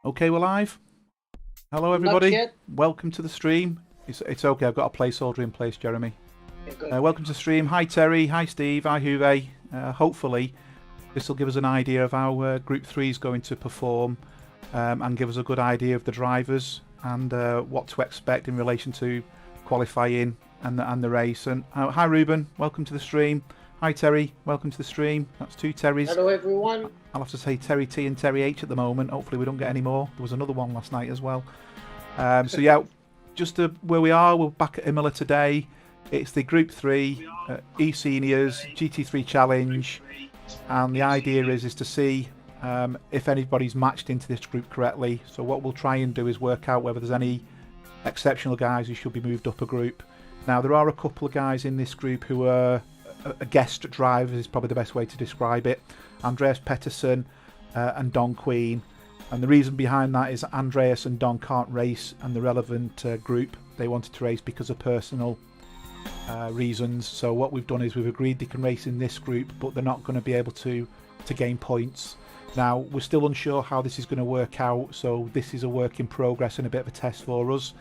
Okay, we're live. Hello, Not everybody. yet. Welcome to the stream. It's okay. I've got a placeholder in place, Jeremy. Okay, good. Welcome to the stream. Hi, Terry. Hi, Steve. Hi, Huve. Hopefully, this will give us an idea of how Group 3 is going to perform and give us a good idea of the drivers and what to expect in relation to qualifying and the race. And hi, Ruben. Welcome to the stream. Hi, Terry. Welcome to the stream. That's two Terrys. Hello, everyone. I'll have to say Terry T and Terry H at the moment. Hopefully we don't get any more. There was another one last night as well. So yeah, just where we are, we're back at Imola today. It's the Group 3 eSeniors GT3 Challenge, and the idea is to see if anybody's matched into this group correctly. So what we'll try and do is work out whether there's any exceptional guys who should be moved up a group. Now there are a couple of guys in this group who are guest drivers, is probably the best way to describe it. Andreas Pettersson and Don Queen, and the reason behind that is Andreas and Don can't race and the relevant group they wanted to race because of personal reasons. So what we've done is we've agreed they can race in this group, but they're not going to be able to gain points. Now we're still unsure how this is going to work out, so this is a work in progress and a bit of a test for us.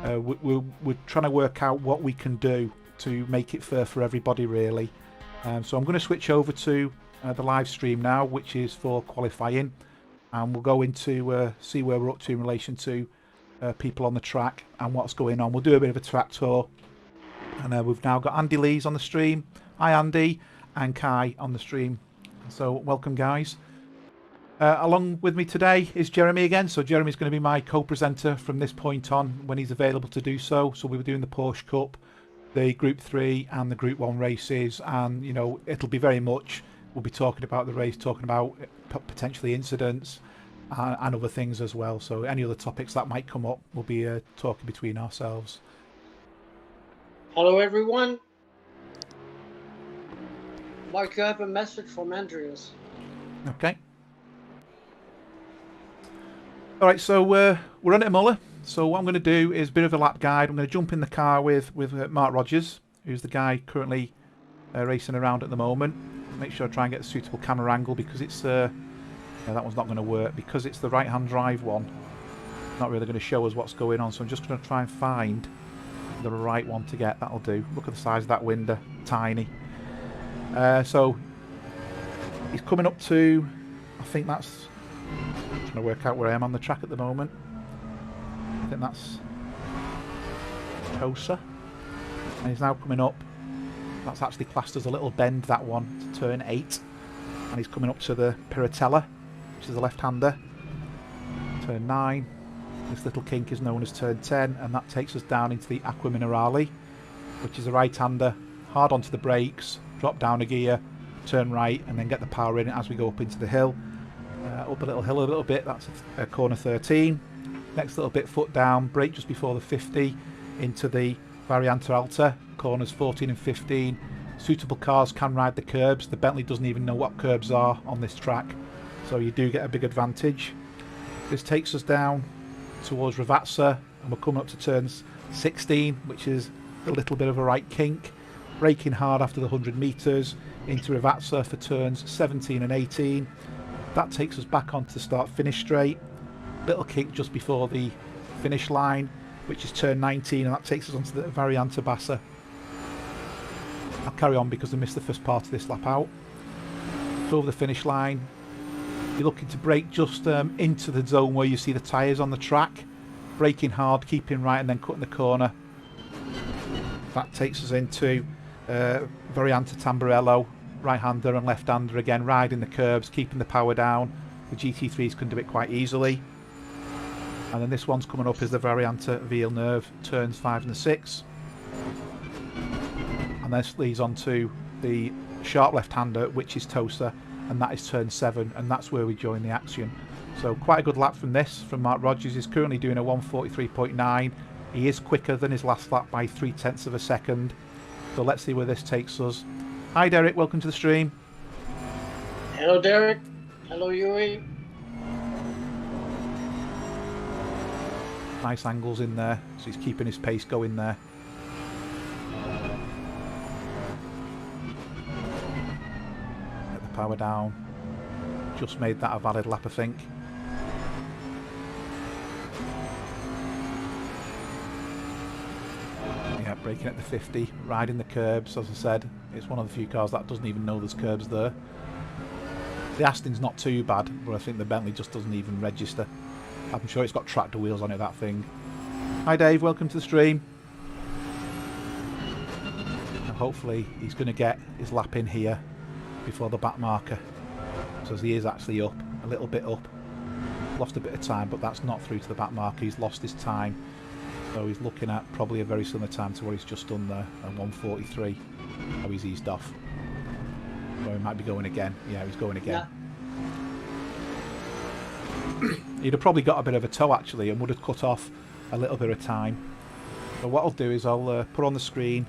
We're trying to work out what we can do to make it fair for everybody, really. So I'm going to switch over to the live stream now, which is for qualifying, and we'll go into see where we're up to in relation to people on the track and what's going on. We'll do a bit of a track tour, and we've now got Andy Lees on the stream. Hi Andy, and Kai on the stream. So welcome, guys. Along with me today is Jeremy again. So Jeremy's going to be my co-presenter from this point on when he's available to do so. So we'll be doing the Porsche Cup, the Group 3 and the Group 1 races, and you know, it'll be very much, we'll be talking about the race, talking about potentially incidents and other things as well. So any other topics that might come up, we'll be talking between ourselves. Hello, everyone. Mark, you have a message from Andreas. Okay. All right, so we're on at Imola. So what I'm going to do is a bit of a lap guide. I'm going to jump in the car with Mark Rogers, who's the guy currently racing around at the moment. Make sure I try and get a suitable camera angle, because it's yeah, that one's not going to work because it's the right-hand drive one. Not really going to show us what's going on, so I'm just going to try and find the right one to get. That'll do. Look at the size of that window, tiny. So he's coming up to, I think that's, I'm trying to work out where I am on the track at the moment. I think that's Tosa, and he's now coming up. That's actually classed as a little bend, that one, to turn 8, and he's coming up to the Piratella, which is the left-hander, turn 9. This little kink is known as turn 10, and that takes us down into the Acqua Minerale, which is the right-hander, hard onto the brakes, drop down a gear, turn right, and then get the power in as we go up into the hill. Up a little hill a little bit, that's corner 13. Next little bit, foot down, brake just before the 50 into the Variante Alta, corners 14 and 15. Suitable cars can ride the curbs. The Bentley doesn't even know what curbs are on this track, so you do get a big advantage. This takes us down towards Ravazza, and we're coming up to turns 16, which is a little bit of a right kink. Braking hard after the 100 metres into Ravazza for turns 17 and 18. That takes us back onto the start-finish straight. Little kick just before the finish line, which is turn 19, and that takes us onto the Variante Bassa. I'll carry on because I missed the first part of this lap out. So over the finish line, you're looking to brake just into the zone where you see the tyres on the track. Braking hard, keeping right, and then cutting the corner. That takes us into Variante Tamburello, right-hander and left-hander again, riding the curbs, keeping the power down. The GT3s can do it quite easily. And then this one's coming up is the Variante Villeneuve, turns 5 and 6. And this leads on to the sharp left-hander, which is Tosa, and that is turn 7, and that's where we join the action. So quite a good lap from this, from Mark Rogers. He's currently doing a 1:43.9. He is quicker than his last lap by 0.3 of a second. So let's see where this takes us. Hi Derek, welcome to the stream. Hello, Derek. Hello, Yuri. Nice angles in there, so he's keeping his pace going there. Get the power down. Just made that a valid lap, I think. braking at the 50, riding the curbs. As I said, it's one of the few cars that doesn't even know there's curbs there. The Aston's not too bad, but I think the Bentley just doesn't even register. I'm sure it's got tractor wheels on it, that thing. Hi Dave, welcome to the stream. And hopefully he's going to get his lap in here before the back marker. So he is actually up, a little bit up. Lost a bit of time, but that's not through to the back marker. He's lost his time. So he's looking at probably a very similar time to what he's just done there, at 1:43. Oh, he's eased off. Or he might be going again. Yeah, he's going again. Yeah. He'd have probably got a bit of a toe actually and would have cut off a little bit of time. So what I'll do is I'll put on the screen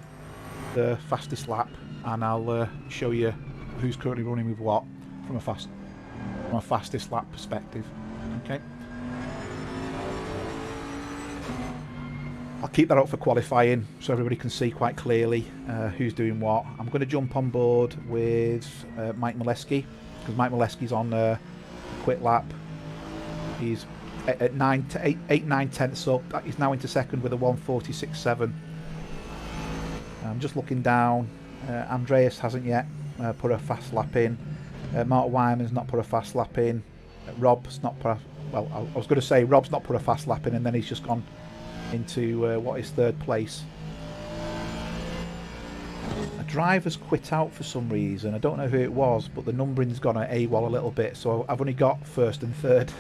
the fastest lap, and I'll show you who's currently running with what from a fastest lap perspective. Okay. I'll keep that up for qualifying so everybody can see quite clearly who's doing what. I'm going to jump on board with Mike Molesky, because Mike Molesky's on a quick lap. He's at 8, 9 tenths up. He's now into second with a 1:46.7. I'm just looking down. Andreas hasn't yet put a fast lap in. Mark Wyman's not put a fast lap in. Rob's not put a... Well, I was going to say Rob's not put a fast lap in, and then he's just gone into what is third place. A driver's quit out for some reason. I don't know who it was, but the numbering's gone at AWOL a little bit, so I've only got first and third.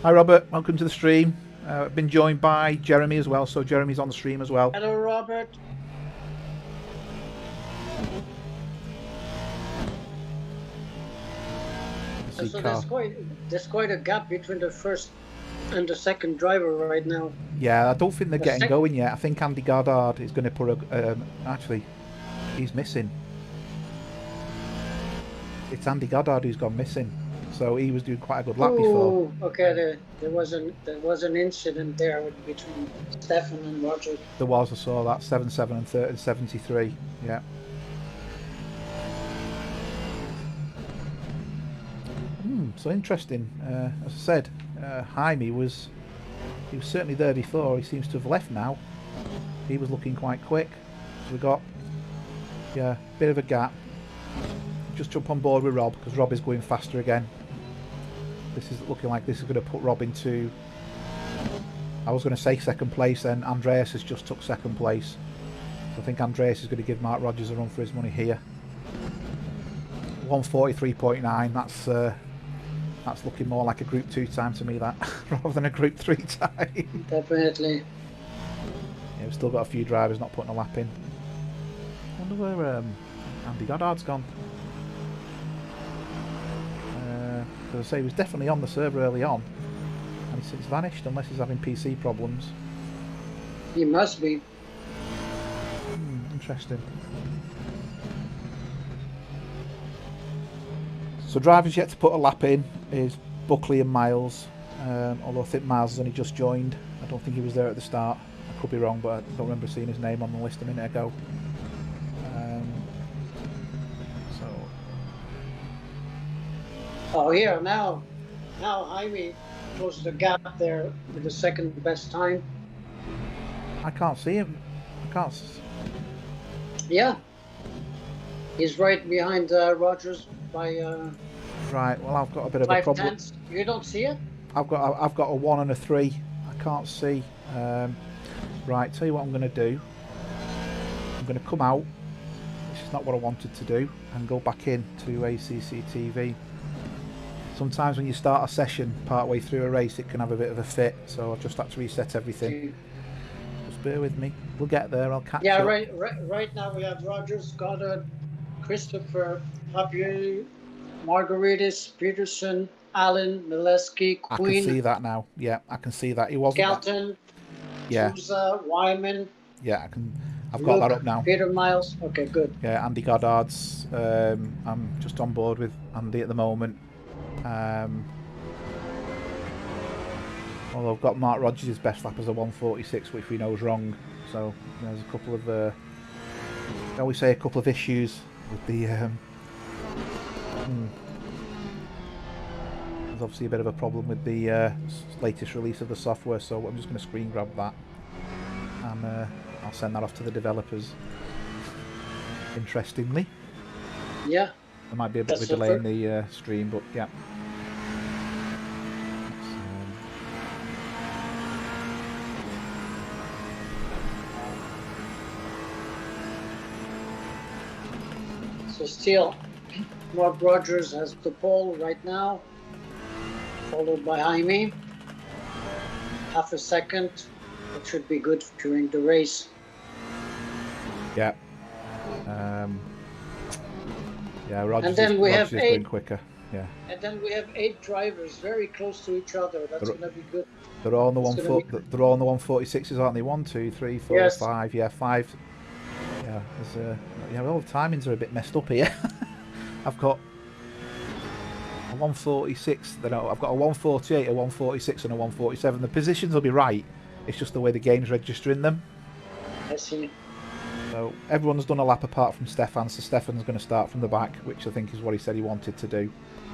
Hi Robert, welcome to the stream. I've been joined by Jeremy as well, so Jeremy's on the stream as well. Hello, Robert. So there's quite a gap between the first and the second driver right now. Yeah, I don't think they're getting going yet. I think Andy Goddard is going to put a... actually, he's missing. It's Andy Goddard who's gone missing. So he was doing quite a good lap before. Okay, there was an incident there between Stefan and Roger. There was, I saw that. 77 and 73, yeah. So interesting. As I said, Jaime was certainly there before. He seems to have left now. He was looking quite quick. So we got a bit of a gap. Just jump on board with Rob, because Rob is going faster again. This is looking like this is going to put Rob into... I was going to say second place, then Andreas has just took second place. So I think Andreas is going to give Mark Rogers a run for his money here. 1:43.9. That's looking more like a Group 2 time to me, that, rather than a Group 3 time. Definitely. Yeah, we've still got a few drivers not putting a lap in. I wonder where Andy Goddard's gone. As I say, he was definitely on the server early on, and he's since vanished, unless he's having PC problems. He must be. Interesting. So drivers yet to put a lap in is Buckley and Miles, although I think Miles has only just joined. I don't think he was there at the start. I could be wrong, but I don't remember seeing his name on the list a minute ago. Oh, here now Jaime closed the gap there with the second best time. I can't see him. Yeah, he's right behind Rogers by right. Well, I've got a bit of a problem. 5 tenths. You don't see it? I've got a 1 and a 3. I can't see. Right. Tell you what I'm going to do. I'm going to come out, which is not what I wanted to do, and go back in to ACC TV. Sometimes when you start a session partway through a race, it can have a bit of a fit, so I've just had to reset everything. Just bear with me. We'll get there. I'll catch up. Right now we have Rogers, Goddard, Christopher, Papier, Margaritas, Peterson, Allen, Molesky, Queen. I can see that now. Yeah, I can see that. He wasn't. Galton, Sousa, Wyman. Yeah, I've got that up now. Peter Miles. Okay, good. Yeah, Andy Goddard's. I'm just on board with Andy at the moment. Although I've got Mark Rogers' best lap as a 1:46, which we know is wrong. So there's a couple of, I always say, a couple of issues with the. There's obviously a bit of a problem with the latest release of the software, so I'm just going to screen grab that and I'll send that off to the developers. Interestingly. Yeah. There might be a bit of a delay in the stream, but yeah. So still, Mark Rogers has the pole right now, followed by Jaime. Half a second. It should be good during the race. Yeah. Yeah, Rogers, and then we have is going quicker. Yeah. And then we have 8 drivers very close to each other. That's going to be good. They're all on the they're all on the 146s, aren't they? 1, 2, 3, 4, yes. 5. Yeah, 5. Yeah, yeah. All the timings are a bit messed up here. I've got a 146. I've got a 148, a 146, and a 147. The positions will be right. It's just the way the game's registering them. I see. So everyone's done a lap apart from Stefan, so Stefan's going to start from the back, which I think is what he said he wanted to do.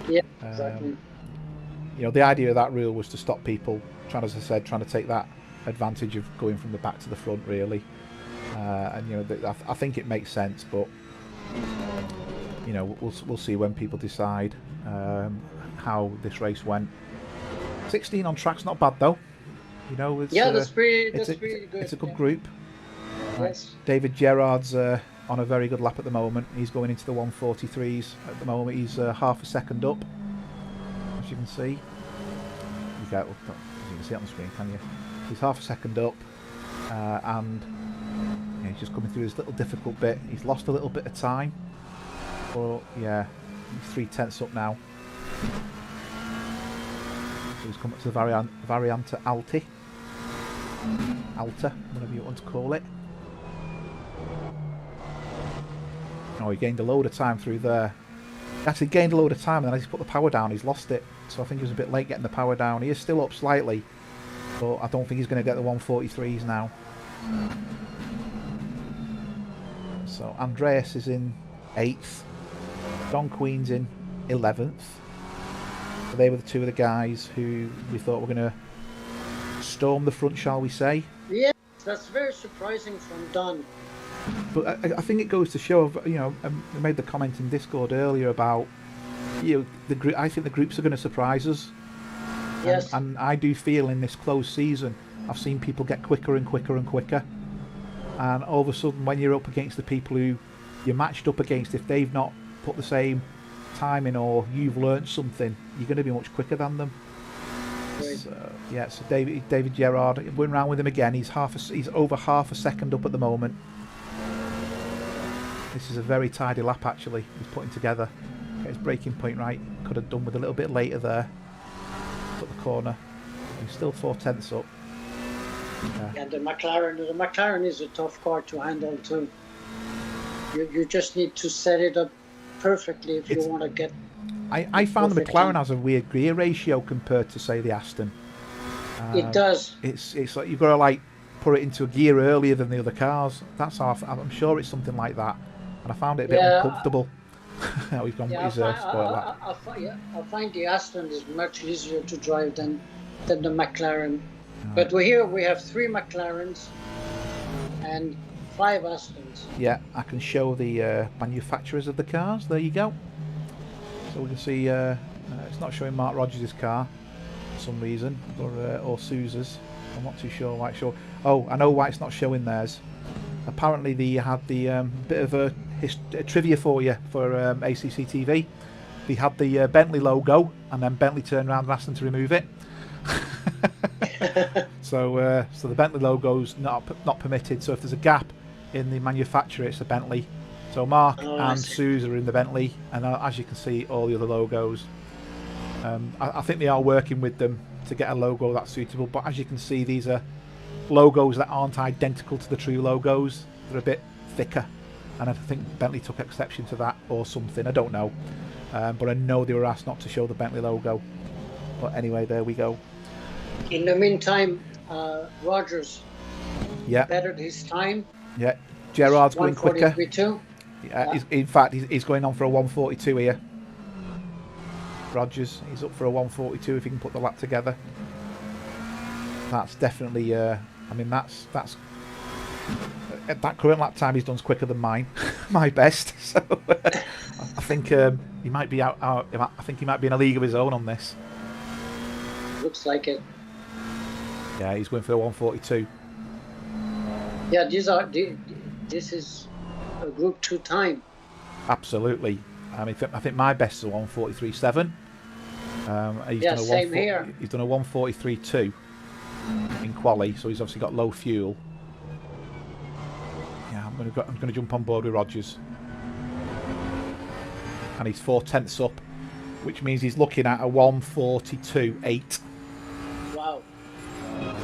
Yeah, exactly. You know, the idea of that rule was to stop people, as I said, trying to take that advantage of going from the back to the front, really. And you know, I think it makes sense, but you know, we'll see when people decide how this race went. 16 on track's not bad though. You know, it's, that's pretty good. It's a good group. Yes. David Gerrard's on a very good lap at the moment. He's going into the 143s at the moment. He's half a second up, as you can see. You can see it on the screen, can you? He's half a second up, and yeah, he's just coming through this little difficult bit. He's lost a little bit of time, but yeah, he's 3/10 up now. So he's come up to the Variante Alta, whatever you want to call it. Oh, he gained a load of time through there. He actually gained a load of time, and then as he put the power down, he's lost it. So I think he was a bit late getting the power down. He is still up slightly, but I don't think he's going to get the 143s now. So Andreas is in 8th. Don Queen's in 11th. So they were the two of the guys who we thought were going to storm the front, shall we say. Yes, that's very surprising from Don. But I think it goes to show, you know, I made the comment in Discord earlier about, you know, I think the groups are going to surprise us. Yes. And I do feel in this closed season, I've seen people get quicker and quicker and quicker. And all of a sudden, when you're up against the people who you're matched up against, if they've not put the same time in or you've learnt something, you're going to be much quicker than them. Right. So, yeah, so David Gerrard, went round with him again. He's over half a second up at the moment. This is a very tidy lap actually. He's putting together. Get his braking point right. Could have done with a little bit later there. Put the corner. He's still 4/10 up. Yeah, the McLaren is a tough car to handle too. You just need to set it up perfectly if you want to get. I found the McLaren has a weird gear ratio compared to say the Aston. It does. It's like you've got to like put it into a gear earlier than the other cars. That's how I'm sure it's something like that. And I found it a bit uncomfortable. How he's gone with his spoiler. I find the Aston is much easier to drive than the McLaren. But here we have 3 McLarens and 5 Astons. Yeah, I can show the manufacturers of the cars. There you go. So we can see it's not showing Mark Rogers' car for some reason, or Sousa's. I'm not too sure why it's showing. Oh, I know why it's not showing theirs. Apparently they had the bit of a trivia for you for ACC TV. They had the Bentley logo, and then Bentley turned around and asked them to remove it. So the Bentley logo's not permitted. So if there's a gap in the manufacturer, it's a Bentley. So Mark and Sousa are in the Bentley, and as you can see, all the other logos. I think they are working with them to get a logo that's suitable. But as you can see, these are logos that aren't identical to the true logos. They're a bit thicker, and I think Bentley took exception to that or something. I don't know, but I know they were asked not to show the Bentley logo. But anyway, there we go. In the meantime, Rogers bettered his time. Yeah, Gerrard's going quicker. Too. Yeah, in fact, he's going on for a 142 here. Rogers, he's up for a 142 if he can put the lap together. That's definitely, I mean, that's At that current lap time he's done's quicker than mine, my best. So I think he might be out. I think he might be in a league of his own on this. Looks like it. Yeah, he's going for the 142. Yeah, this is a Group 2 time. Absolutely. I mean, I think my best is a 143.7. Yeah, same here. He's done a 143.2 in quali, so he's obviously got low fuel. Yeah, I'm going to jump on board with Rogers, and he's 4/10 up, which means he's looking at a 142.8. Wow.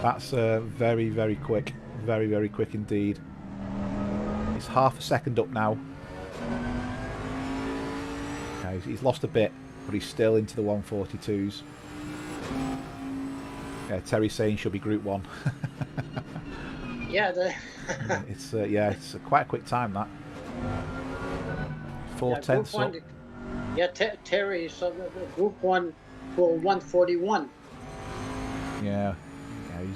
That's very, very quick. Very, very quick indeed. He's half a second up now. Yeah, he's lost a bit, but he's still into the 142s. Yeah, Terry's saying she'll be Group 1. Yeah, it's quite a quick time, that. 4/10 up. Yeah, Terry, so the Group 1 for 141. Yeah,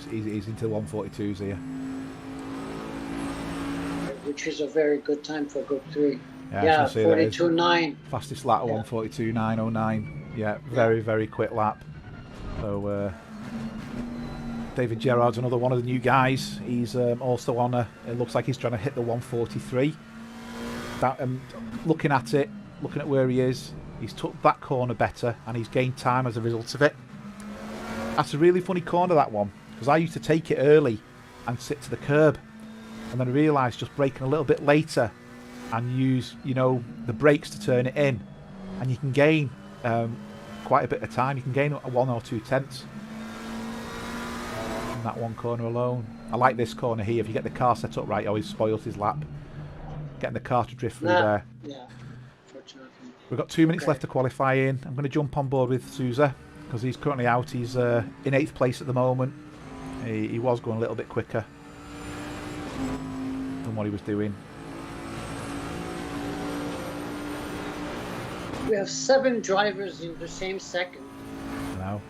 he's into the 142s here. Which is a very good time for Group 3. Yeah, 42.9. Fastest lap of 142.909. Yeah, very, very quick lap. So David Gerrard's another one of the new guys. He's also on it looks like he's trying to hit the 143. That looking at it, looking at where he is, he's took that corner better and he's gained time as a result of it. That's a really funny corner, that one, because I used to take it early and sit to the curb, and then I realised just braking a little bit later and use, the brakes to turn it in, and you can gain quite a bit of time. You can gain 1 or 2 tenths in that one corner alone. I like this corner here. If you get the car set up right, he always spoils his lap. Getting the car to drift through there. Yeah, fortunately. We've got 2 minutes left to qualify in. I'm going to jump on board with Souza because he's currently out. He's in 8th place at the moment. He was going a little bit quicker than what he was doing. We have 7 drivers in the same second. I know.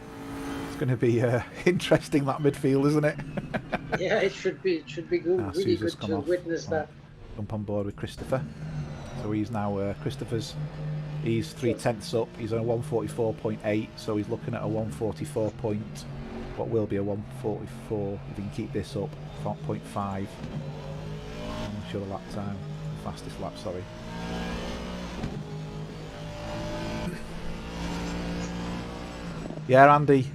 It's going to be interesting, that midfield, isn't it? Yeah, it should be good. Really Souza's good to witness that. Jump on board with Christopher. So he's now he's 3/10 up. He's on a 144.8, so he's looking at a 144 point. What will be a 144 if he can keep this up. 0.5. I'm not sure the lap time. Fastest lap, sorry. Yeah, Andy.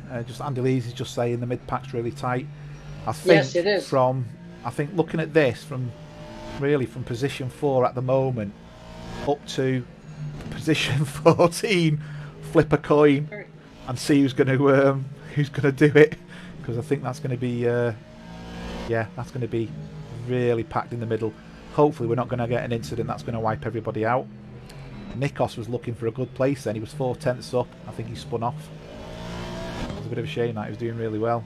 Andy Lees is just saying the mid pack's really tight. I think yes, it is. I think looking at this from position 4 at the moment up to position 14, flip a coin and see who's going to do it, because I think that's going to be that's going to be really packed in the middle. Hopefully we're not going to get an incident that's going to wipe everybody out. Nikos was looking for a good place then. He was 4/10 up. I think he spun off. It was a bit of a shame that he was doing really well.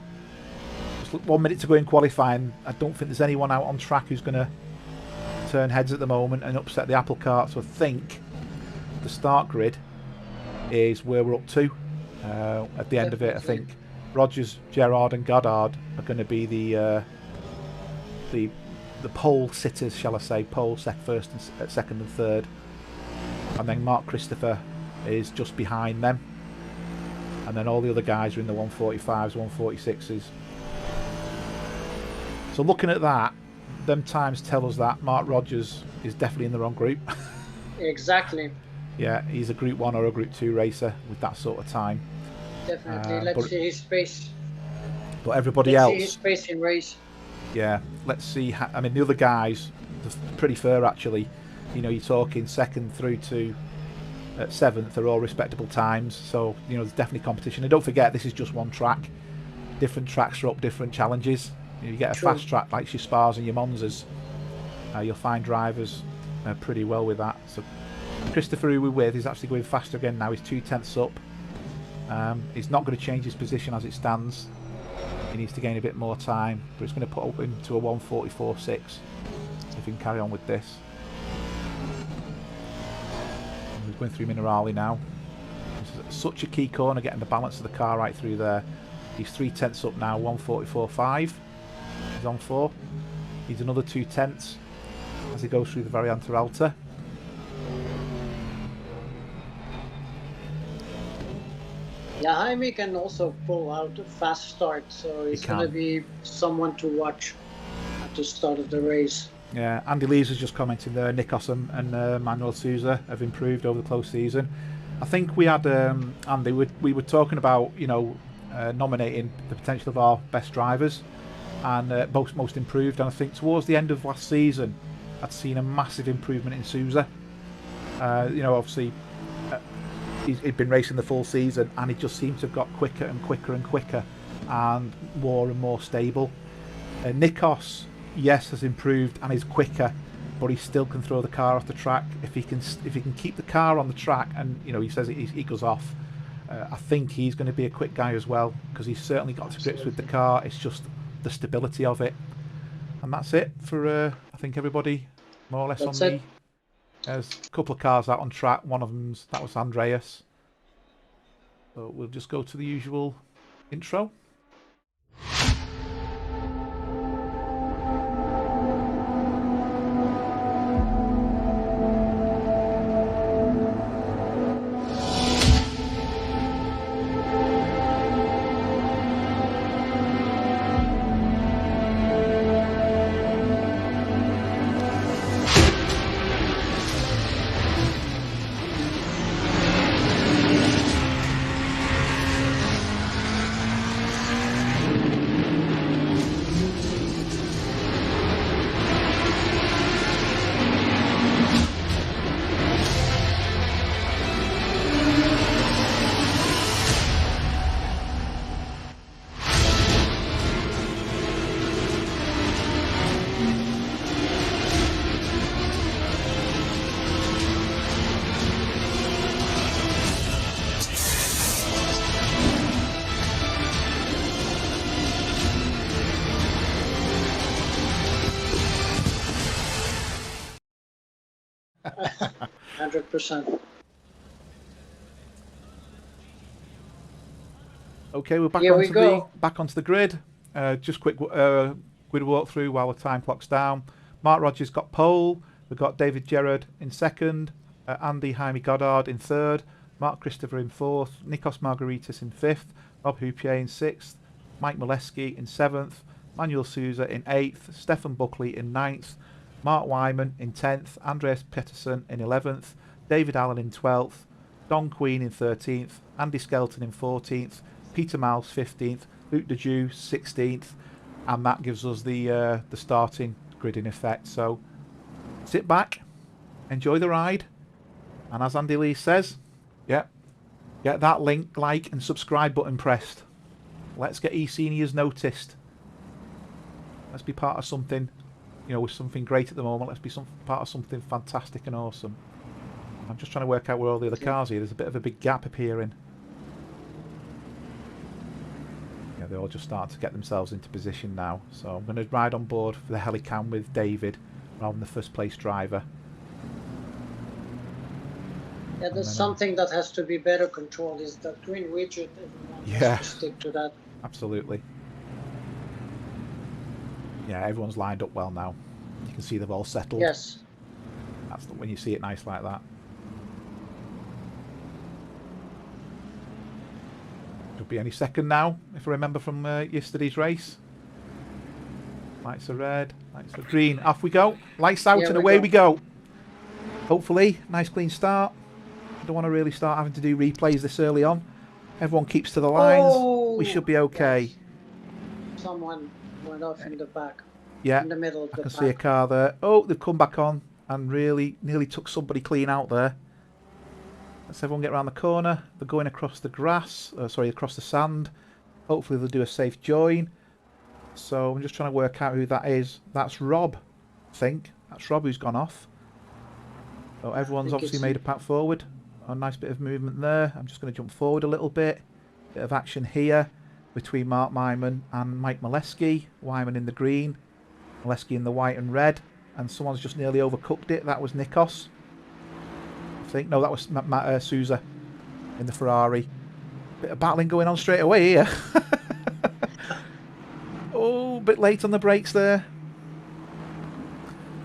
Just 1 minute to go in qualifying. I don't think there's anyone out on track who's going to turn heads at the moment and upset the apple cart. So I think the start grid is where we're up to. At the end of it, I think Rogers, Gerrard and Goddard are going to be the pole sitters, shall I say, first and second and third, and then Mark Christopher is just behind them, and then all the other guys are in the 145s, 146s. So looking at that, them times tell us that Mark Rogers is definitely in the wrong group. Exactly. Yeah, he's a Group 1 or a Group 2 racer with that sort of time. Definitely. Let's see his pace. But everybody else... see his pace in race. Yeah, let's see. I mean, the other guys, they're pretty fair actually. You're talking 2nd through to 7th, they're all respectable times. So, there's definitely competition. And don't forget, this is just one track. Different tracks are up different challenges. You get a fast track like your Spas and your Monzas. You'll find drivers pretty well with that. So Christopher, who we're with, is actually going faster again now. He's 2/10 up. He's not going to change his position as it stands. He needs to gain a bit more time, but it's going to put him to a 144.6 if he can carry on with this. He's going through Minerali now. This is such a key corner, getting the balance of the car right through there. He's 3/10 up now, 144.5. He's on 4. Needs another 2/10 as he goes through the Variante Alta. Yeah, Jaime can also pull out a fast start, so he's going to be someone to watch at the start of the race. Yeah, Andy Lees was just commenting there. Nikos and Manuel Sousa have improved over the close season. I think we had Andy. We were talking about nominating the potential of our best drivers and most improved. And I think towards the end of last season, I'd seen a massive improvement in Sousa. Obviously, he'd been racing the full season, and he just seemed to have got quicker and quicker and quicker, and more stable. Nikos, yes, has improved and is quicker, but he still can throw the car off the track. If he can keep the car on the track, and he says he goes off, I think he's going to be a quick guy as well, because he's certainly got to grips with the car. It's just the stability of it, and that's it for I think everybody more or less that's on it. There's a couple of cars out on track. One of that was Andreas. So we'll just go to the usual intro. %. Okay, we're back back onto the grid. Just quick grid walkthrough while the time clock's down. Mark Rogers got pole. We've got David Gerrard in second. Andy Jaime Goddard in third. Mark Christopher in fourth. Nikos Margaritis in fifth. Rob Houpier in sixth. Mike Molesky in seventh. Manuel Sousa in eighth. Stefan Buckley in ninth. Mark Wyman in 10th. Andreas Pettersson in 11th. David Allen in 12th. Don Queen in 13th. Andy Skelton in 14th. Peter Miles 15th. Luke Dejew 16th. And that gives us the starting grid in effect. So sit back, enjoy the ride, and as Andy Lee says, get that like and subscribe button pressed. Let's get eSeniors noticed. Let's be part of something, with something great at the moment. Let's be part of something fantastic and awesome. I'm just trying to work out where all the other cars are. There's a bit of a big gap appearing. Yeah, they all just start to get themselves into position now. So I'm going to ride on board for the Helicam with David rather than the first place driver. Yeah, there's something that has to be better controlled, is that green widget. Everyone has to stick to that. Absolutely. Yeah, everyone's lined up well now. You can see they've all settled. Yes. That's when you see it nice like that. Could be any second now, if I remember from yesterday's race. Lights are red, lights are green. Off we go. Lights out and away we go. Hopefully, nice clean start. I don't want to really start having to do replays this early on. Everyone keeps to the lines. We should be okay. Yes. Someone went off in the back. Yeah, in the middle of the I can see a car there. Oh, they've come back on and really nearly took somebody clean out there. Let's everyone get around the corner. They're going across the grass, across the sand. Hopefully they'll do a safe join. So I'm just trying to work out who that is. That's Rob, I think. That's Rob who's gone off. So everyone's obviously made a path forward. A nice bit of movement there. I'm just going to jump forward a little bit. Bit of action here between Mark Wyman and Mike Molesky. Wyman in the green, Molesky in the white and red. And someone's just nearly overcooked it. That was Nikos. I think. No, that was Sousa in the Ferrari. Bit of battling going on straight away here. Oh, a bit late on the brakes there.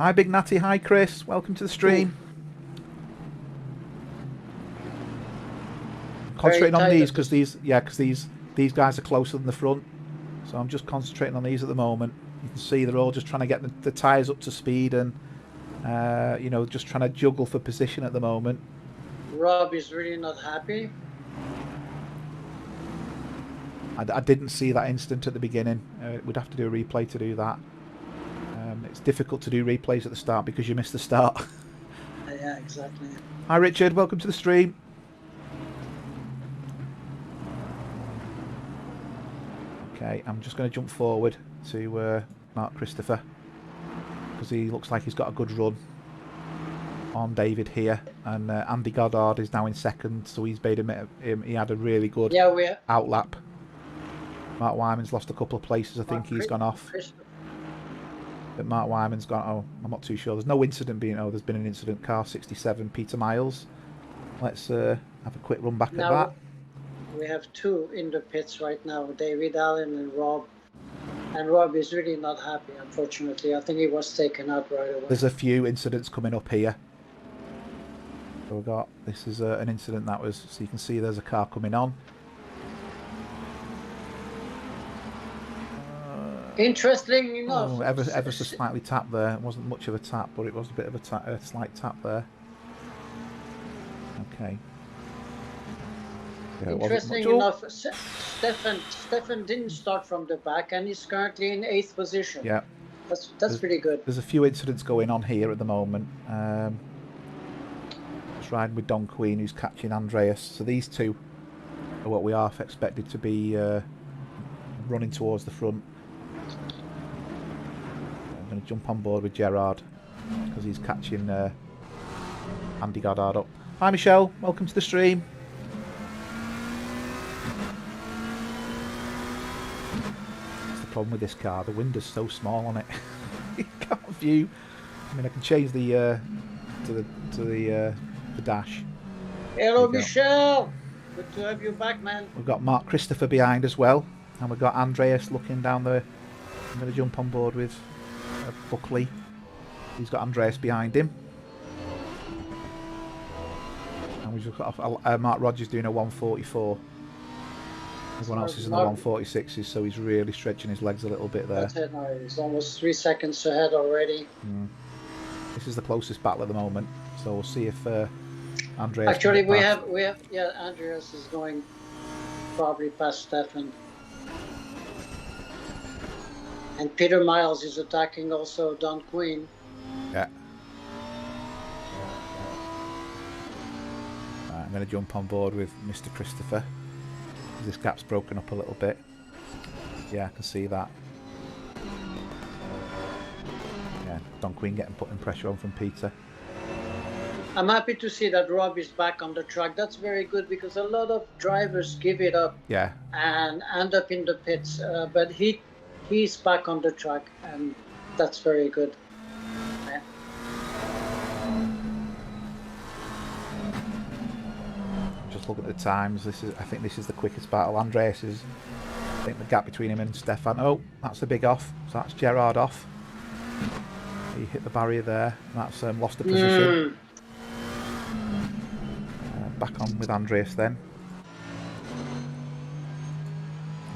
Hi, Big Natty. Hi, Chris. Welcome to the stream. Concentrating on these because these guys are closer than the front. So I'm just concentrating on these at the moment. You can see they're all just trying to get the tyres up to speed and, you know, just trying to juggle for position at the moment. Rob is really not happy. I didn't see that instant at the beginning. We'd have to do a replay to do that. It's difficult to do replays at the start because you miss the start. Yeah, exactly. Hi, Richard. Welcome to the stream. Okay, I'm just going to jump forward to Mark Christopher because he looks like he's got a good run on David here, and Andy Goddard is now in second, so he's made him. He had a really good outlap. Mark Wyman's lost a couple of places. I think he's gone off. But Mark Wyman's gone. Oh, I'm not too sure. There's no incident being. Oh, there's been an incident. Car 67, Peter Miles. Let's have a quick run back at that. We have two in the pits right now, David Allen and Rob. And Rob is really not happy, unfortunately. I think he was taken out right away. There's a few incidents coming up here. So we've got, this is an incident that was, so you can see there's a car coming on. Interesting enough. Oh, ever so slightly tap there. It wasn't much of a tap, but it was a bit of a slight tap there. Okay. Yeah, interesting enough, Stefan didn't start from the back, and he's currently in 8th position. Yeah, that's pretty good. There's a few incidents going on here at the moment. It's riding with Don Queen, who's catching Andreas. So these two are what we are expected to be running towards the front. I'm going to jump on board with Gerard because he's catching Andy Goddard up. Hi, Michelle. Welcome to the stream. Problem with this car, the window's so small on it. You can't view. I mean, I can change the to the dash. Hello, Michelle. Good to have you back, man. We've got Mark Christopher behind as well, and we've got Andreas looking down there. I'm going to jump on board with Buckley. He's got Andreas behind him, and we've just got Mark Rogers doing a 144. Everyone else is in the 146s, so he's really stretching his legs a little bit there. That's it, no, he's almost 3 seconds ahead already. This is the closest battle at the moment, so we'll see if Andreas. Actually, we have Andreas is going probably past Stefan, and Peter Miles is attacking also Don Queen. Yeah. Right, I'm going to jump on board with Mr. Christopher. This gap's broken up a little bit. Yeah, I can see that. Yeah, Don Queen getting putting pressure on from Peter. I'm happy to see that Rob is back on the track. That's very good because a lot of drivers give it up. Yeah. And end up in the pits. But he's back on the track, and that's very good. Yeah. Look at the times. I think this is the quickest battle. Andreas is, I think the gap between him and Stefan. Oh, that's a big off. So that's Gerard off. He hit the barrier there. That's lost the position. Back on with Andreas then.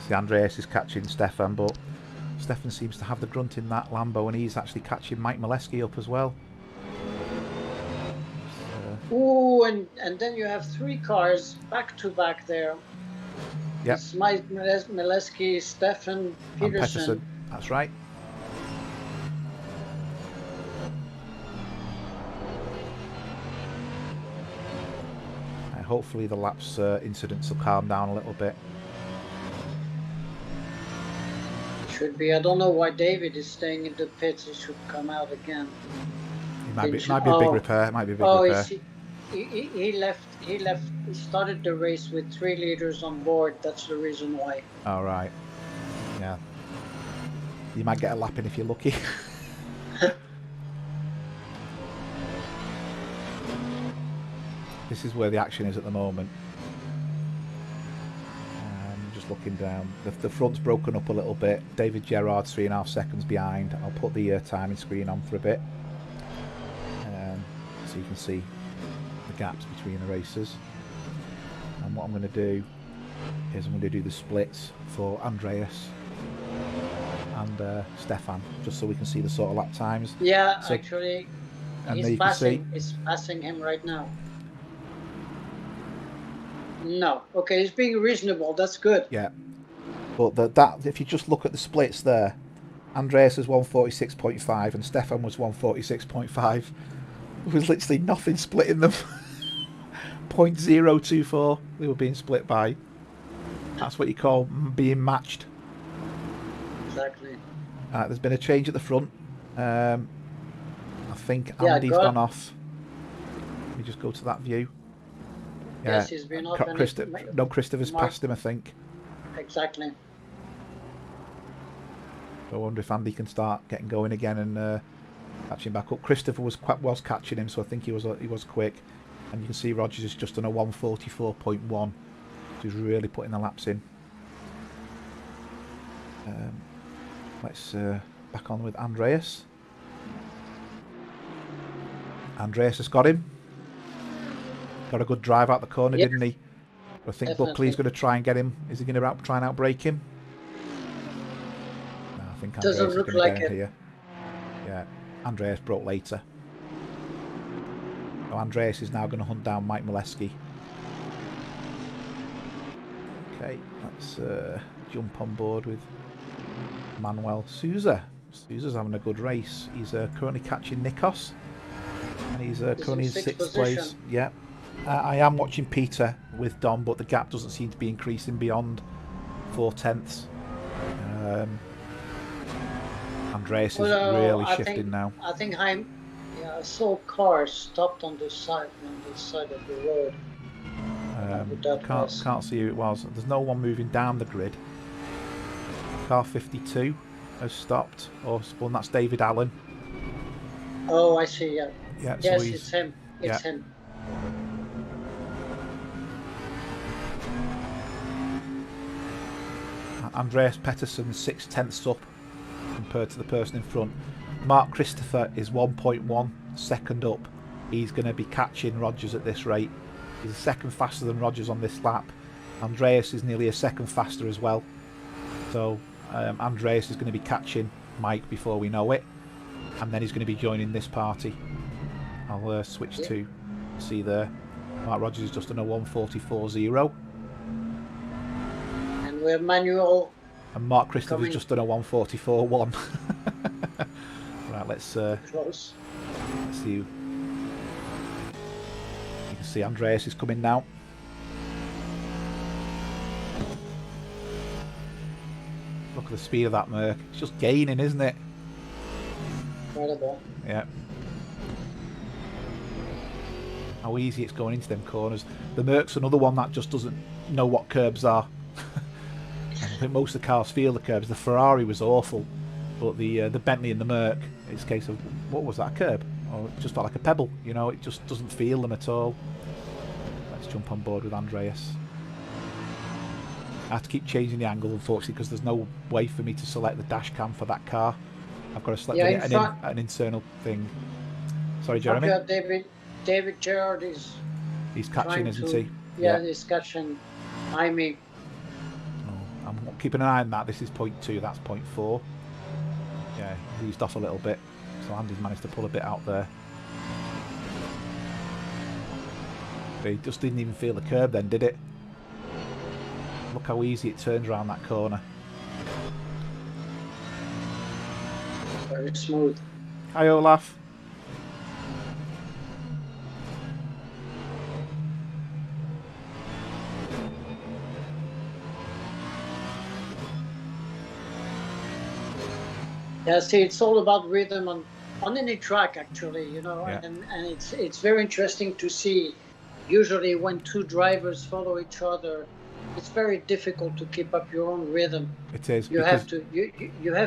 See, Andreas is catching Stefan, but Stefan seems to have the grunt in that Lambo, and he's actually catching Mike Molesky up as well. Oh, and then you have 3 cars back to back there. Yep. It's Mike Molesky, Stefan Peterson. That's right. Hopefully the laps incidents will calm down a little bit. Should be. I don't know why David is staying in the pits. He should come out again. It might be a big repair. It might be a big repair. He left. He started the race with 3 liters on board. That's the reason why. All right. Yeah. You might get a lap in if you're lucky. This is where the action is at the moment. Just looking down. The front's broken up a little bit. David Gerard's 3.5 seconds behind. I'll put the timing screen on for a bit. so you can see the gaps between the races. And what I'm going to do is I'm going to do the splits for Andreas and Stefan, just so we can see the sort of lap times. Yeah, So, actually, and he's passing. He's passing him right now. No, okay, he's being reasonable. That's good. Yeah, but that if you just look at the splits there, Andreas was 146.5 and Stefan was 146.5. There was literally nothing splitting them. 0.024 they were being split by. That's what you call being matched. Exactly. There's been a change at the front. I think Andy's gone off. Let me just go to that view. Yeah. Yes, he's been off. Christopher's passed him, I think. Exactly. So I wonder if Andy can start getting going again and catching back up. Christopher was catching him, so I think he was quick. And you can see Rogers is just on a 144.1, which is really putting the laps in. Let's back on with Andreas. Andreas has got him. Got a good drive out the corner, didn't he? I think Definitely. Buckley's going to try and get him. Is he going to try and outbrake him? No, I think Andreas Doesn't look is going like to get it. here. Yeah, Andreas broke later. So Andreas is now going to hunt down Mike Molesky. Okay, let's jump on board with Manuel Souza. Souza's having a good race. He's currently catching Nikos, and he's currently in sixth place. Yeah. I am watching Peter with Dom, but the gap doesn't seem to be increasing beyond 4/10. Andreas is really shifting now. I think I saw cars stopped on the side of the road. Can't see who it was. There's no one moving down the grid. Car 52 has stopped or spun. That's David Allen. Oh, I see. Yeah. Yeah. Yes, So it's him. It's him. Andreas Pettersson's 6/10 up compared to the person in front. Mark Christopher is 1.1 second up. He's going to be catching Rogers at this rate. He's a second faster than Rogers on this lap. Andreas is nearly a second faster as well. So Andreas is going to be catching Mike before we know it, and then he's going to be joining this party. I'll switch to see there. Mark Rogers is just on a 144.0. And we have Manuel. And Mark Christopher's just done a 144.1. Right, let's close. Let's see. You can see Andreas is coming now. Look at the speed of that Merc. It's just gaining, isn't it? Incredible. Yeah. How easy it's going into them corners. The Merc's another one that just doesn't know what curbs are. I think most of the cars feel the curbs. The Ferrari was awful, but the Bentley and the Merc, it's a case of, what was that, a curb? Or it just felt like a pebble, you know, it just doesn't feel them at all. Let's jump on board with Andreas. I have to keep changing the angle, unfortunately, because there's no way for me to select the dash cam for that car. I've got to select an internal thing. Sorry, Jeremy? Okay, David Gerard is... He's catching, isn't he? Yeah, he's catching Jaime. I'm keeping an eye on that. This is 0.2, that's 0.4. Yeah, he eased off a little bit. So Andy's managed to pull a bit out there. But he just didn't even feel the curb then, did it? Look how easy it turns around that corner. Very smooth. Hi, Olaf. Yeah, see, it's all about rhythm on any track, actually, you know, Yeah. and it's very interesting to see. Usually, when two drivers follow each other, it's very difficult to keep up your own rhythm. It is. You have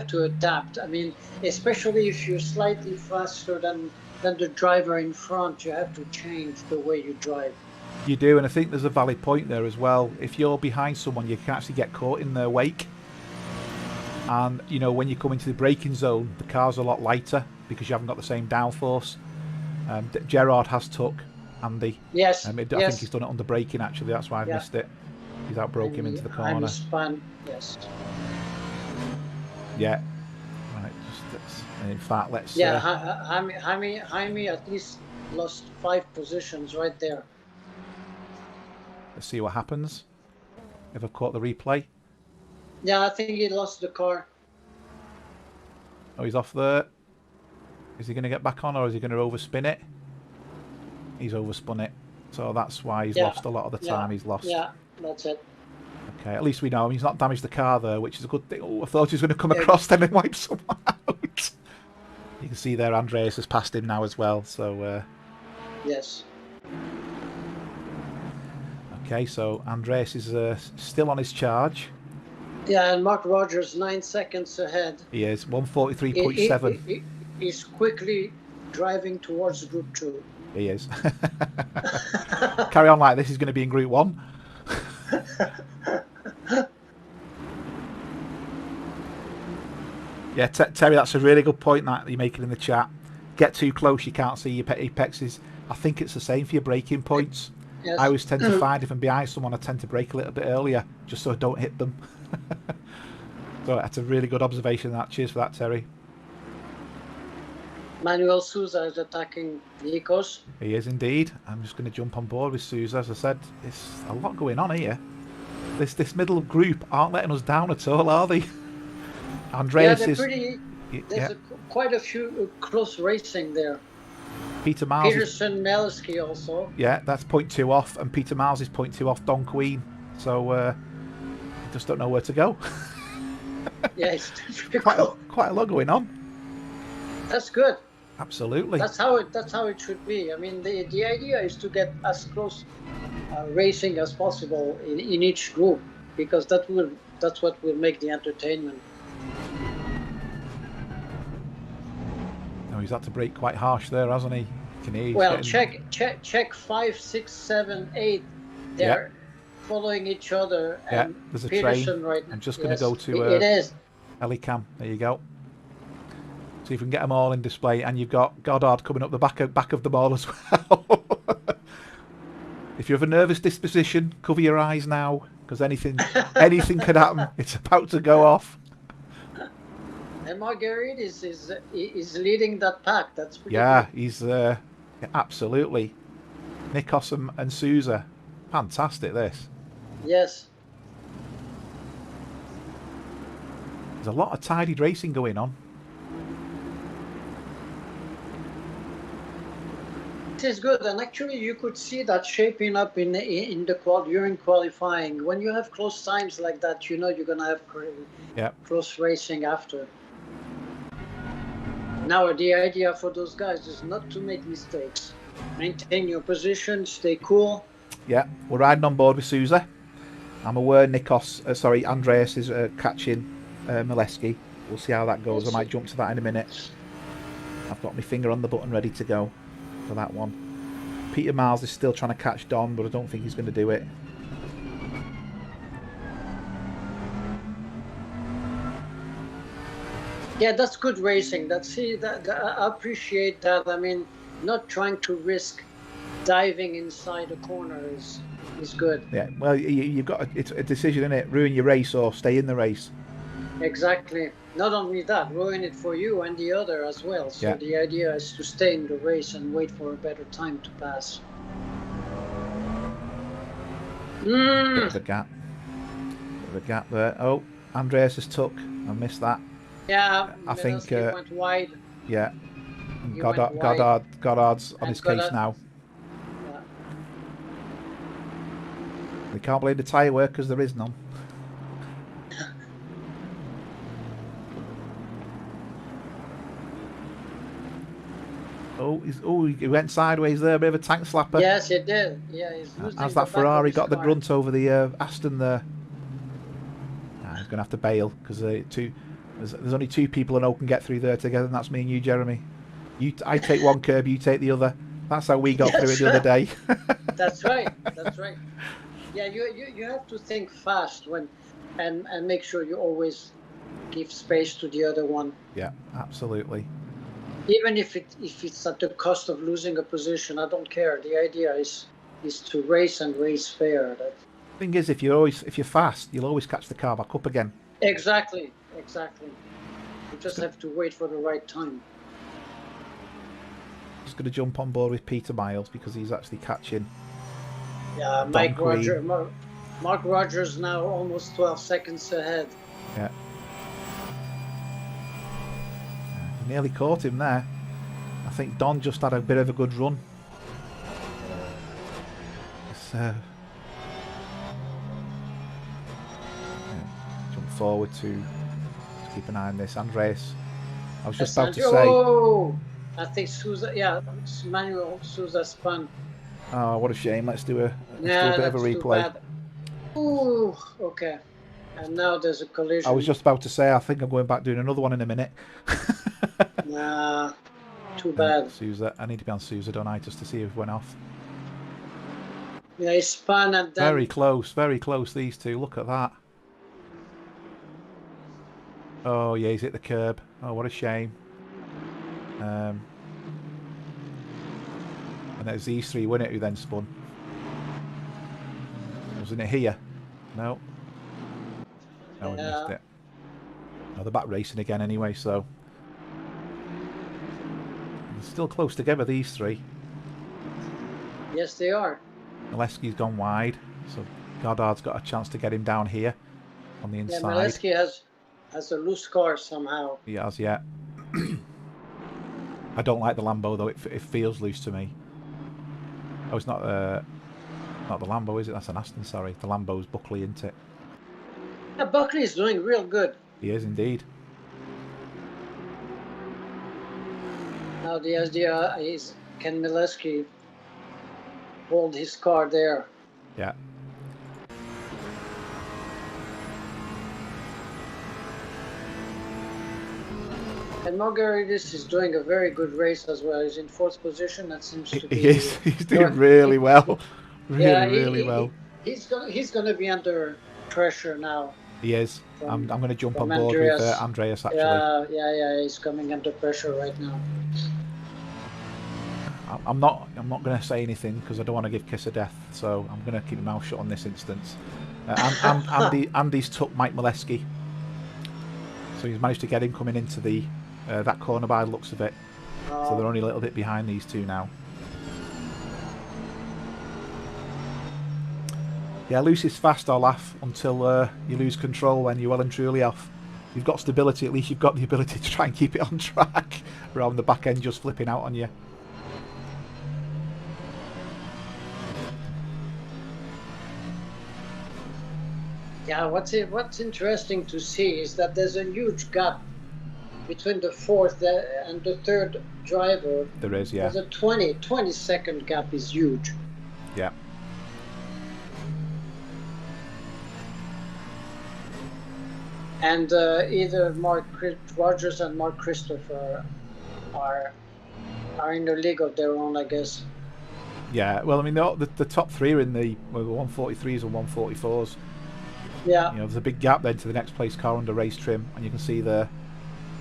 to adapt. I mean, especially if you're slightly faster than the driver in front, you have to change the way you drive. You do, and I think there's a valid point there as well. If you're behind someone, you can actually get caught in their wake. And, you know, when you come into the braking zone, the car's a lot lighter because you haven't got the same downforce. Gerard has took Andy. Yes. I think Yes. he's done it under braking, actually. That's why I've Yeah. missed it. He's outbroke him into the corner. Span. Yes. Yeah. Right. In fact, let's. Yeah. Jaime at least lost 5 positions right there. Let's see what happens. If I've caught the replay. Yeah, I think he lost the car. Oh, he's off there. Is he going to get back on, or is he going to overspin it? He's overspun it. So that's why he's lost a lot of the time he's lost. Yeah, that's it. Okay, at least we know he's not damaged the car there, which is a good thing. Oh, I thought he was going to come across them and wipe someone out. You can see there Andreas has passed him now as well. So yes. Okay, so Andreas is still on his charge. Yeah, and Mark Rogers 9 seconds ahead. He is 1:43.7. He's quickly driving towards Group 2. He is. Carry on like this, he's going to be in Group 1. Yeah, Terry, that's a really good point that you're making in the chat. Get too close, you can't see your apexes. I think it's the same for your braking points. Yes. I always tend to find if I'm behind someone, I tend to brake a little bit earlier, just so I don't hit them. So that's a really good observation. That cheers for that, Terry. Manuel Souza is attacking Nikos. He is indeed. I'm just going to jump on board with Souza. As I said, it's a lot going on here. This middle group aren't letting us down at all, are they? Andreas is pretty. There's quite a few close racing there. Peter Miles. Peterson, Meliski also. Yeah, that's 0.2 off, and Peter Miles is 0.2 off Don Queen. So just don't know where to go. Yeah, it's difficult. Quite a lot going on. That's good. Absolutely. That's how it should be. I mean, the idea is to get as close racing as possible in each group, because that's what will make the entertainment. No, he's had to brake quite harsh there, hasn't he? Well, check 5, 6, 7, 8. They're following each other. And there's a Peterson, train. right? I'm just going to go to it is. Helicam. There you go. See if we can get them all in display, and you've got Goddard coming up the back of them all as well. If you have a nervous disposition, cover your eyes now, because anything could happen. It's about to go off. And Marguerite is leading that pack. That's pretty good. He's absolutely. Nikos and Souza, fantastic. This. Yes. There's a lot of tidied racing going on. It is good, and actually you could see that shaping up in the during qualifying. When you have close times like that, you know you're gonna have close racing after. Now the idea for those guys is not to make mistakes. Maintain your position, stay cool. Yeah, we're riding on board with Souza. I'm aware Andreas is catching Mileski. We'll see how that goes. I might jump to that in a minute. I've got my finger on the button ready to go for that one. Peter Miles is still trying to catch Don, but I don't think he's going to do it. Yeah, that's good racing. I appreciate that. I mean, not trying to risk diving inside a corner is good. Yeah, well, you've got it's a decision, isn't it? Ruin your race or stay in the race. Exactly. Not only that, ruin it for you and the other as well. So the idea is to stay in the race and wait for a better time to pass. Bit of a gap. Bit of a gap there. Oh, Andreas has took. I missed that. Yeah, I think he went wide. Yeah. Goddard's on his case now. Yeah. We can't blame the tyre work because there is none. He went sideways there, a bit of a tank slapper. Yes, he did. Yeah, he's losing as that Ferrari got the grunt over the Aston there. He's going to have to bail because there's only 2 people I know can get through there together, and that's me and you, Jeremy. I take one curb, you take the other. That's how we got through it the other day. That's right. That's right. Yeah, you have to think fast and make sure you always give space to the other one. Yeah, absolutely. Even if it's at the cost of losing a position, I don't care. The idea is to race and race fair. Thing is, if you're fast, you'll always catch the car back up again. Exactly. You just have to wait for the right time. Just going to jump on board with Peter Miles because he's actually catching. Yeah, Mark Rogers now almost 12 seconds ahead. Yeah. Nearly caught him there. I think Don just had a bit of a good run. Jump forward to keep an eye on this. Andreas, I was just about to say. Oh, I think Manuel Souza spun. Oh, what a shame. Let's do a bit of a replay. Ooh, okay. And now there's a collision. I was just about to say, I think I'm going back doing another one in a minute. Nah, too bad. Souza, I need to be on Souza, don't I, just to see if it went off. Yeah, he spun and then... Very close, these two. Look at that. Oh, yeah, he's hit the curb. Oh, what a shame. And it was these three, wasn't it, who then spun? Wasn't it here? No. No, we missed it. No, they're back racing again anyway, so... They're still close together, these three. Yes, they are. Mileski's gone wide, so Goddard's got a chance to get him down here on the inside. Yeah, Mileski has a loose car somehow. He has, yeah. I don't like the Lambo though; it feels loose to me. Oh, it's not the Lambo, is it? That's an Aston. Sorry, the Lambo's Buckley, isn't it? Yeah, Buckley is doing real good. He is indeed. Now the idea is, can Mileski hold his car there? Yeah. And Margaritis is doing a very good race as well. He's in 4th position. That seems to be... He is. He's doing really well. Really well. He's gonna be under pressure now. He is. I'm going to jump on board with Andreas actually. Yeah. He's coming under pressure right now. I'm not going to say anything because I don't want to give Kiss a death. So I'm going to keep my mouth shut on this instance. Andy's took Mike Mileski, so he's managed to get him coming into the that corner by the looks of it. So they're only a little bit behind these two now. Yeah, loose is fast, I'll laugh, until you lose control when you're well and truly off. You've got stability, at least you've got the ability to try and keep it on track, rather than the back end just flipping out on you. Yeah, what's interesting to see is that there's a huge gap between the 4th and the 3rd driver. There is, yeah. There's a 20-second gap is huge. Yeah. And either Mark Rogers and Mark Christopher are in a league of their own, I guess. Yeah, well, I mean, the top 3 are in the 143s and 144s. Yeah. You know, there's a big gap then to the next place car under race trim, and you can see there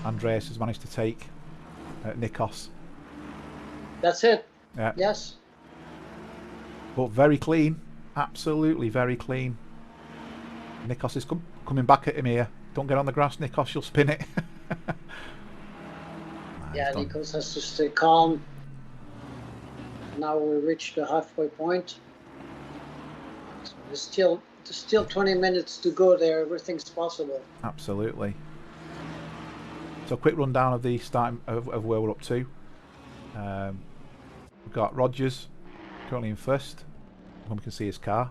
Andreas has managed to take Nikos. That's it. Yeah. Yes. But very clean, absolutely very clean. Nikos is coming back at him here. Don't get on the grass, Nikos, you'll spin it. Yeah, Nikos has to stay calm. Now we reach the halfway point. So there's still 20 minutes to go there. Everything's possible. Absolutely. So a quick rundown of the start of where we're up to. We've got Rogers currently in 1st. When we can see his car.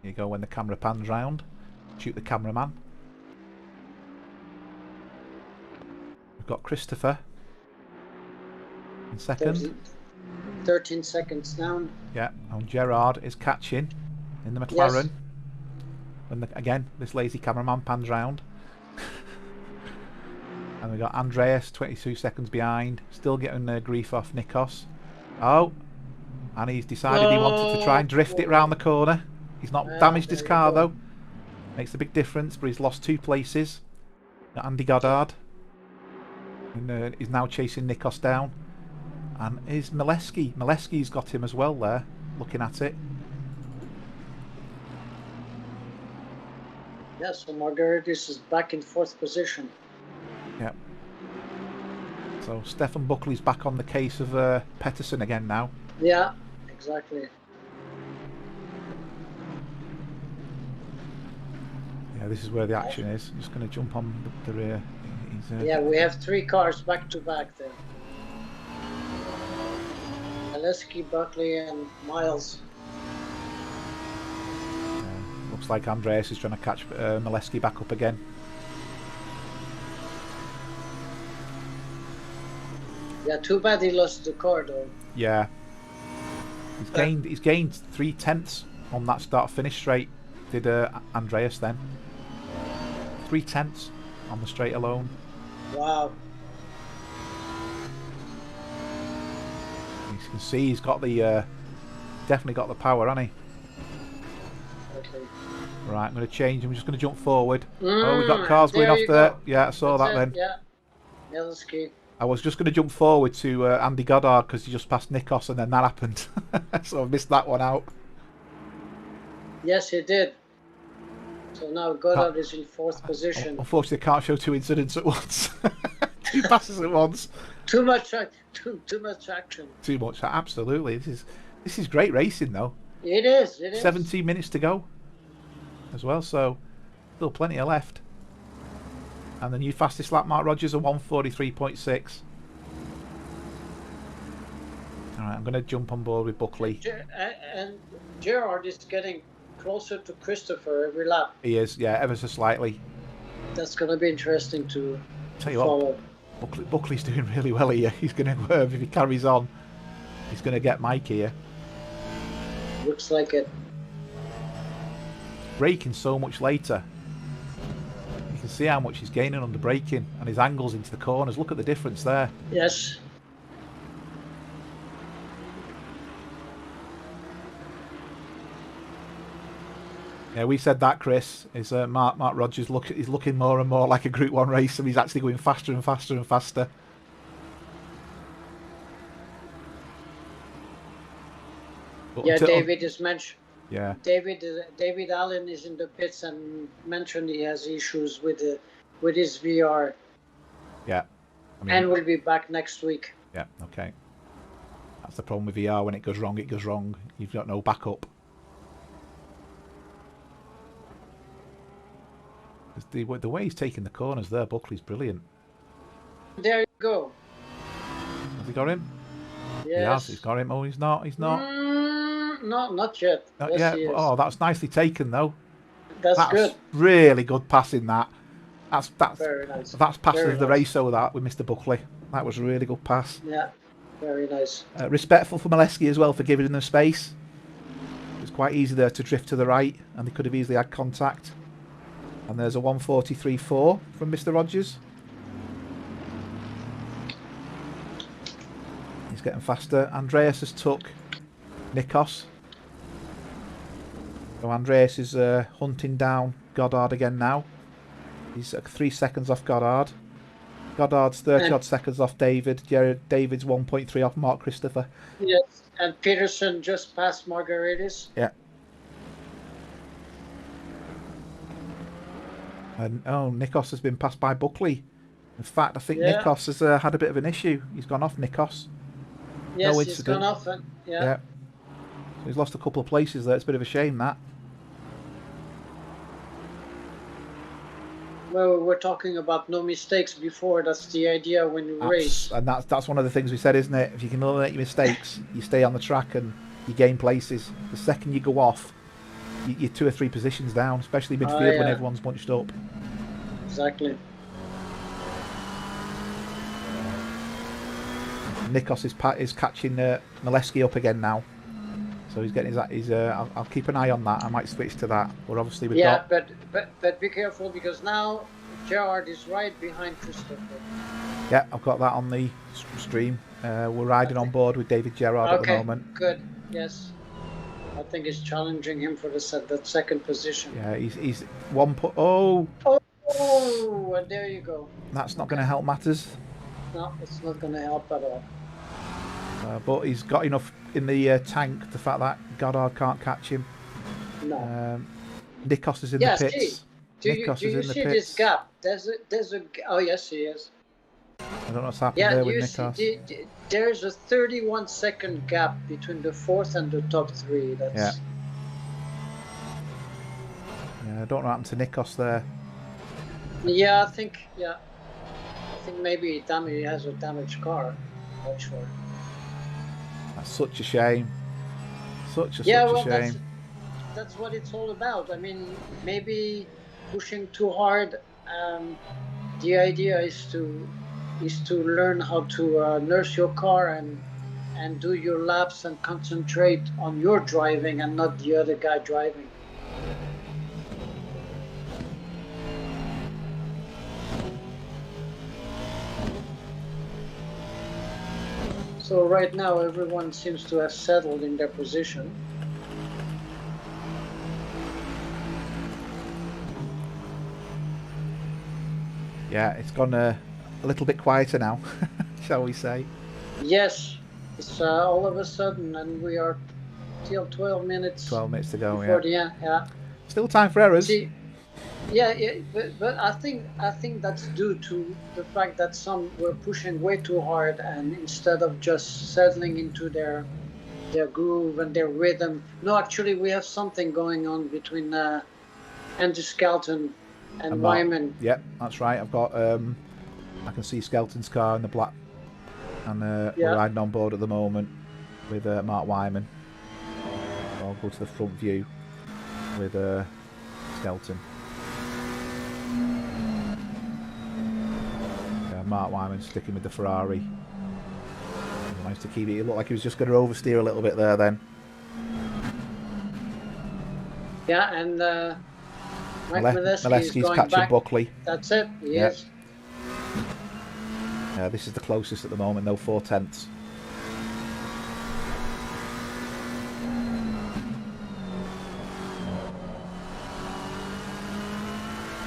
Here you go when the camera pans round. Shoot the cameraman. We've got Christopher in 2nd. 13 seconds down. Yeah, and Gerard is catching in the McLaren. Yes. When again, this lazy cameraman pans round. And we got Andreas 22 seconds behind, still getting grief off Nikos. Oh, and he's decided he wanted to try and drift it round the corner. He's not damaged his car though. Makes a big difference, but he's lost 2 places. Got Andy Goddard. And he's now chasing Nikos down. And is Mileski. Mileski's got him as well there, looking at it. Yeah, so Margaritis is back in 4th position. Yep. So Stefan Buckley's back on the case of Pettersson again now. Yeah, exactly. Yeah, this is where the action is. I'm just going to jump on the rear. Yeah, we have 3 cars back to back there. Aleski, Buckley, and Miles. Looks like Andreas is trying to catch Mileski back up again. Yeah, too bad he lost the car though. Yeah. He's gained 3/10 on that start finish straight. Did Andreas then? 3/10 on the straight alone. Wow. You can see he's got the definitely got the power, hasn't he? Okay. Right, I'm going to change. I'm just going to jump forward. Oh, we've got cars going off there. Go. Yeah, I saw That's that then. Yeah. Aleski. I was just going to jump forward to Andy Goddard because he just passed Nikos and then that happened. So I missed that one out. Yes, he did. So now Goddard is in 4th position. Unfortunately, I can't show 2 incidents at once. 2 passes at once. Too much action. Too much. Absolutely. This is great racing though. It is. It is. 17 minutes to go as well, so still plenty of left. And the new fastest lap, Mark Rogers, a 1:43.6. All right, I'm going to jump on board with Buckley. And Gerard is getting closer to Christopher every lap. He is, yeah, ever so slightly. That's going to be interesting to Tell you follow. what, Buckley's doing really well here. He's going to, if he carries on, he's going to get Mike here. Looks like it. Braking so much later. You can see how much he's gaining under braking and his angles into the corners. Look at the difference there. Yes. Yeah, we said that, Chris. Is Mark Rogers he's looking more and more like a Group 1 racer. He's actually going faster and faster and faster. But Yeah, David is mentioned. Yeah. David Allen is in the pits and mentioned he has issues with his VR. Yeah. I mean, And will be back next week. Yeah, okay. That's the problem with VR. When it goes wrong, it goes wrong. You've got no backup. The way he's taking the corners there, Buckley's brilliant. There you go. Has he got him? Yes. He has. He's got him. Oh, he's not. He's not. No, not yet. Not Yes, yet. he is. Oh, that's nicely taken, though. That's good. Really good passing. That's Very nice. That's passing Very the nice. race over that with Mr. Buckley. That was a really good pass. Yeah, very nice. Respectful for Mileski as well for giving them space. It's quite easy there to drift to the right, and they could have easily had contact. And there's a 1:43.4 from Mr. Rogers. He's getting faster. Andreas has took Nikos. So Andreas is hunting down Goddard again now. He's 3 seconds off Goddard. Goddard's 30 odd seconds off David. David's 1.3 off Mark Christopher. Yes, and Peterson just passed Margaritis. Yeah. And Nikos has bso passed by Buckley. In fact, I think Nikos has had a bit of an issue. He's gone off Nikos. Yes, No he's incident. gone off. Yeah. So he's lost a couple of places there. It's a bit of a shame, that. Well, we were talking about no mistakes before. That's the idea when you race. And that's one of the things we said, isn't it? If you can eliminate your mistakes, you stay on the track and you gain places. The second you go off, you're 2 or 3 positions down, especially midfield when everyone's bunched up. Exactly. Nikos is catching Mileski up again now. So he's getting his. I'll keep an eye on that. I might switch to that. But obviously we've got. but be careful because now Gerard is right behind Christopher. Yeah, I've got that on the stream. We're riding on board with David Gerard at the moment. Good. Yes. I think he's challenging him for that second position. Yeah, he's 1 put. Oh, and there you go. that's not going to help matters. no, it's not going to help at all. But he's got enough in the tank, the fact that Goddard can't catch him. No. Nikos is in Yeah, the see, pits. do Nikos you is in the see this pits. gap? Oh yes, he is. I don't know what's happened Yeah, there do with you see? Nikos. There's a 31-second gap between the fourth and the top three. That's Yeah, I don't know what happened to Nikos there. yeah. I think maybe he has a damaged car. Not sure. That's such a shame. Such a Yeah, well, shame. that's what it's all about. I mean, maybe pushing too hard. The idea is to learn how to nurse your car and do your laps and concentrate on your driving and not the other guy driving. So right now everyone seems to have settled in their position. Yeah, it's gone a little bit quieter now, shall we say. Yes, it's all of a sudden, and we are till 12 minutes. 12 minutes to go, before the end. Yeah. Still time for errors. See, yeah, but I think that's due to the fact that some were pushing way too hard, and instead of just settling into their groove and their rhythm. No, actually, we have something going on between Andy Skelton and Wyman. Yep, that's right. I've got I can see Skelton's car in the black, and we're riding on board at the moment with Mark Wyman. I'll go to the front view with Skelton. Mark Wyman sticking with the Ferrari. He managed to keep it. It looked like he was just going to oversteer a little bit there then. Yeah, and Mike Mileski's going catching back. Buckley. That's it. Yes. Yeah, this is the closest at the moment, though, 4/10.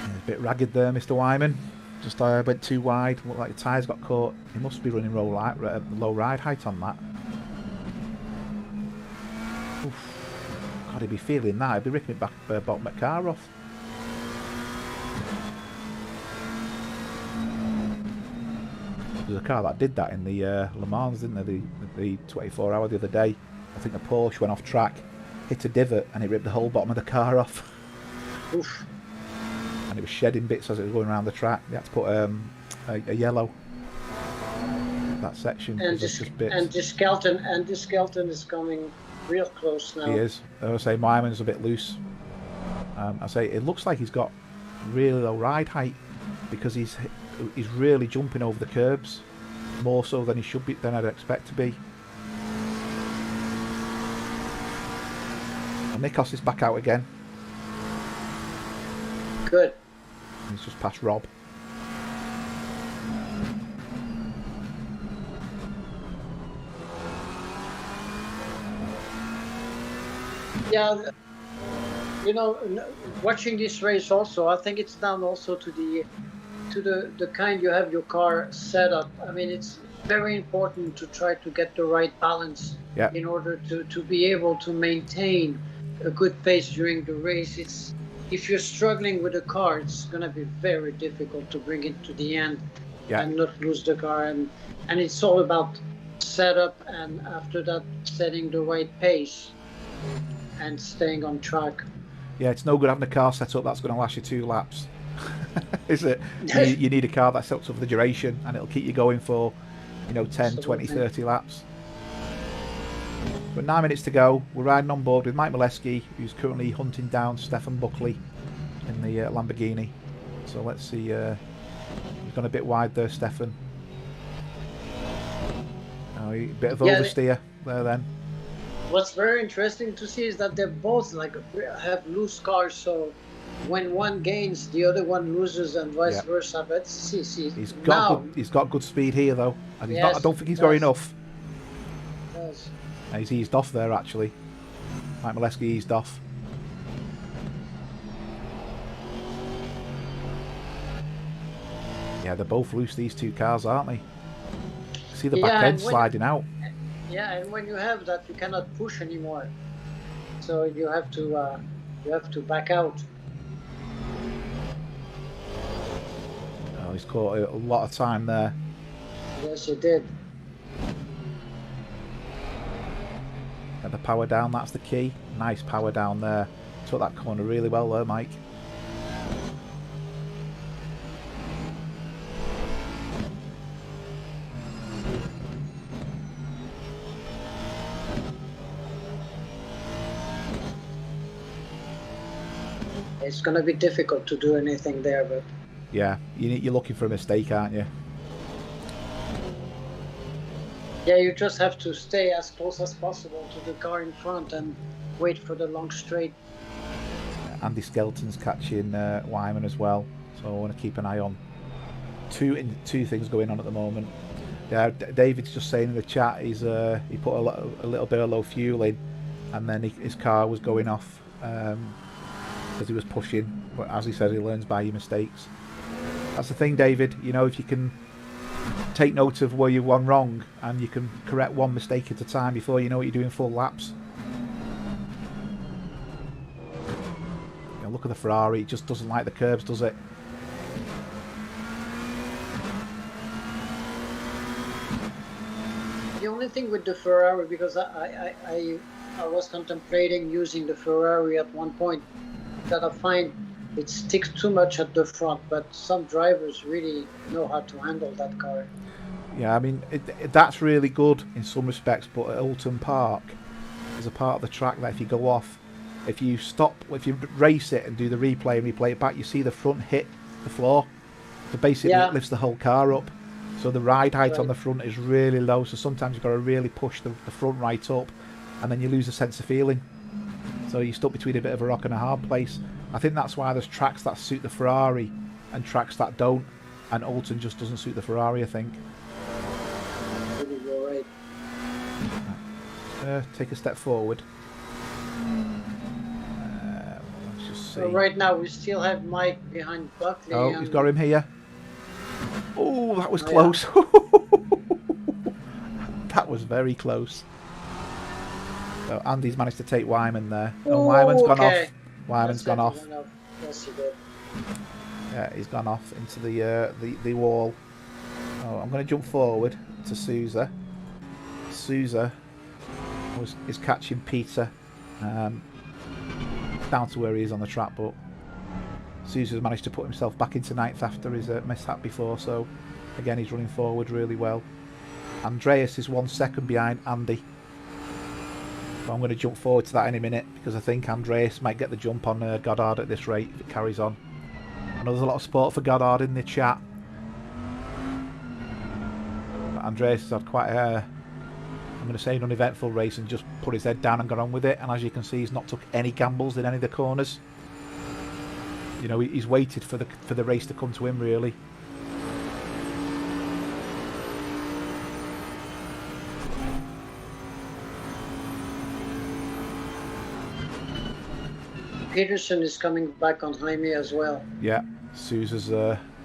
A bit ragged there, Mr. Wyman. Just went too wide. Looked like the tyres got caught. He must be running low ride height on that. Oof. God, he'd be feeling that. He'd be ripping it back, bottom of the car off. There's a car that did that in the Le Mans, didn't there? The 24-hour the other day. I think a Porsche went off track, hit a divot, and it ripped the whole bottom of the car off. Oof. And it was shedding bits as it was going around the track. They had to put a yellow that section. And this Skelton is coming real close now. He is. I would say Wyman's a bit loose. I say it looks like he's got really low ride height because he's really jumping over the curbs more so than he should be, than I'd expect to be. And Nikos is back out again. Good. He's just past Rob. Yeah, you know, watching this race also, I think it's down also to the kind you have your car set up. I mean, it's very important to try to get the right balance in order to be able to maintain a good pace during the race. If you're struggling with a car, it's going to be very difficult to bring it to the end and not lose the car. And it's all about setup, and after that, setting the right pace and staying on track. Yeah, it's no good having a car set up that's going to last you 2 laps. Is it? You need a car that's set up for the duration, and it'll keep you going for 10, Absolutely. 20, 30 laps. But 9 minutes to go. We're riding on board with Mike Mileski, who's currently hunting down Stefan Buckley in the Lamborghini. So let's see. He's gone a bit wide there, Stefan. Oh, a bit of oversteer there then. What's very interesting to see is that they're both have loose cars, so when one gains, the other one loses, and vice versa. But see, he's got good speed here though, and I don't think he's got enough. He's eased off there actually. Mike Mileski eased off. Yeah, they're both loose, these two cars, aren't they? See the back end sliding out. Yeah, and when you have that, you cannot push anymore. So you have to back out. Oh, he's caught a lot of time there. Yes, you did. Get the power down, that's the key. Nice power down there. Took that corner really well there, Mike. It's going to be difficult to do anything there, but... Yeah, you're looking for a mistake, aren't you? Yeah, you just have to stay as close as possible to the car in front and wait for the long straight. Andy Skelton's catching Wyman as well, so I want to keep an eye on two things going on at the moment. Yeah, David's just saying in the chat he put a little bit of low fuel in, and then his car was going off because he was pushing. But as he says, he learns by your mistakes. That's the thing, David. You know, if you can take note of where you've gone wrong and you can correct one mistake at a time before you know what you're doing full laps. You know, look at the Ferrari, it just doesn't like the curbs, does it? The only thing with the Ferrari, because I was contemplating using the Ferrari at one point, that I find it sticks too much at the front, but some drivers really know how to handle that car. Yeah, I mean, that's really good in some respects, but at Oulton Park, there's a part of the track that if you go off, if you race it and do the replay and replay it back, you see the front hit the floor. So basically it lifts the whole car up. So the ride height on the front is really low, so sometimes you've got to really push the front right up, and then you lose a sense of feeling. So you're stuck between a bit of a rock and a hard place. I think that's why there's tracks that suit the Ferrari and tracks that don't, and Oulton just doesn't suit the Ferrari, I think. You're right. Take a step forward. Let's just see. So right now we still have Mike behind Buckley. Oh, he's got him here. Oh, that was close. Yeah. That was very close. So Andy's managed to take Wyman there. Oh, Wyman's gone off. Wyman's gone off. Yes, he did. Yeah, he's gone off into the wall. Oh, I'm going to jump forward to Sousa. Sousa is catching Peter down to where he is on the track, but Sousa's managed to put himself back into ninth after his mishap before, so again he's running forward really well. Andreas is 1 second behind Andy. So I'm going to jump forward to that in a minute because I think Andreas might get the jump on Goddard at this rate if it carries on. I know there's a lot of support for Goddard in the chat. But Andreas has had quite a, I'm going to say, an uneventful race and just put his head down and got on with it. And as you can see, he's not took any gambles in any of the corners. You know, he's waited for the race to come to him, really. Peterson is coming back on Jaime as well. Yeah, Sousa's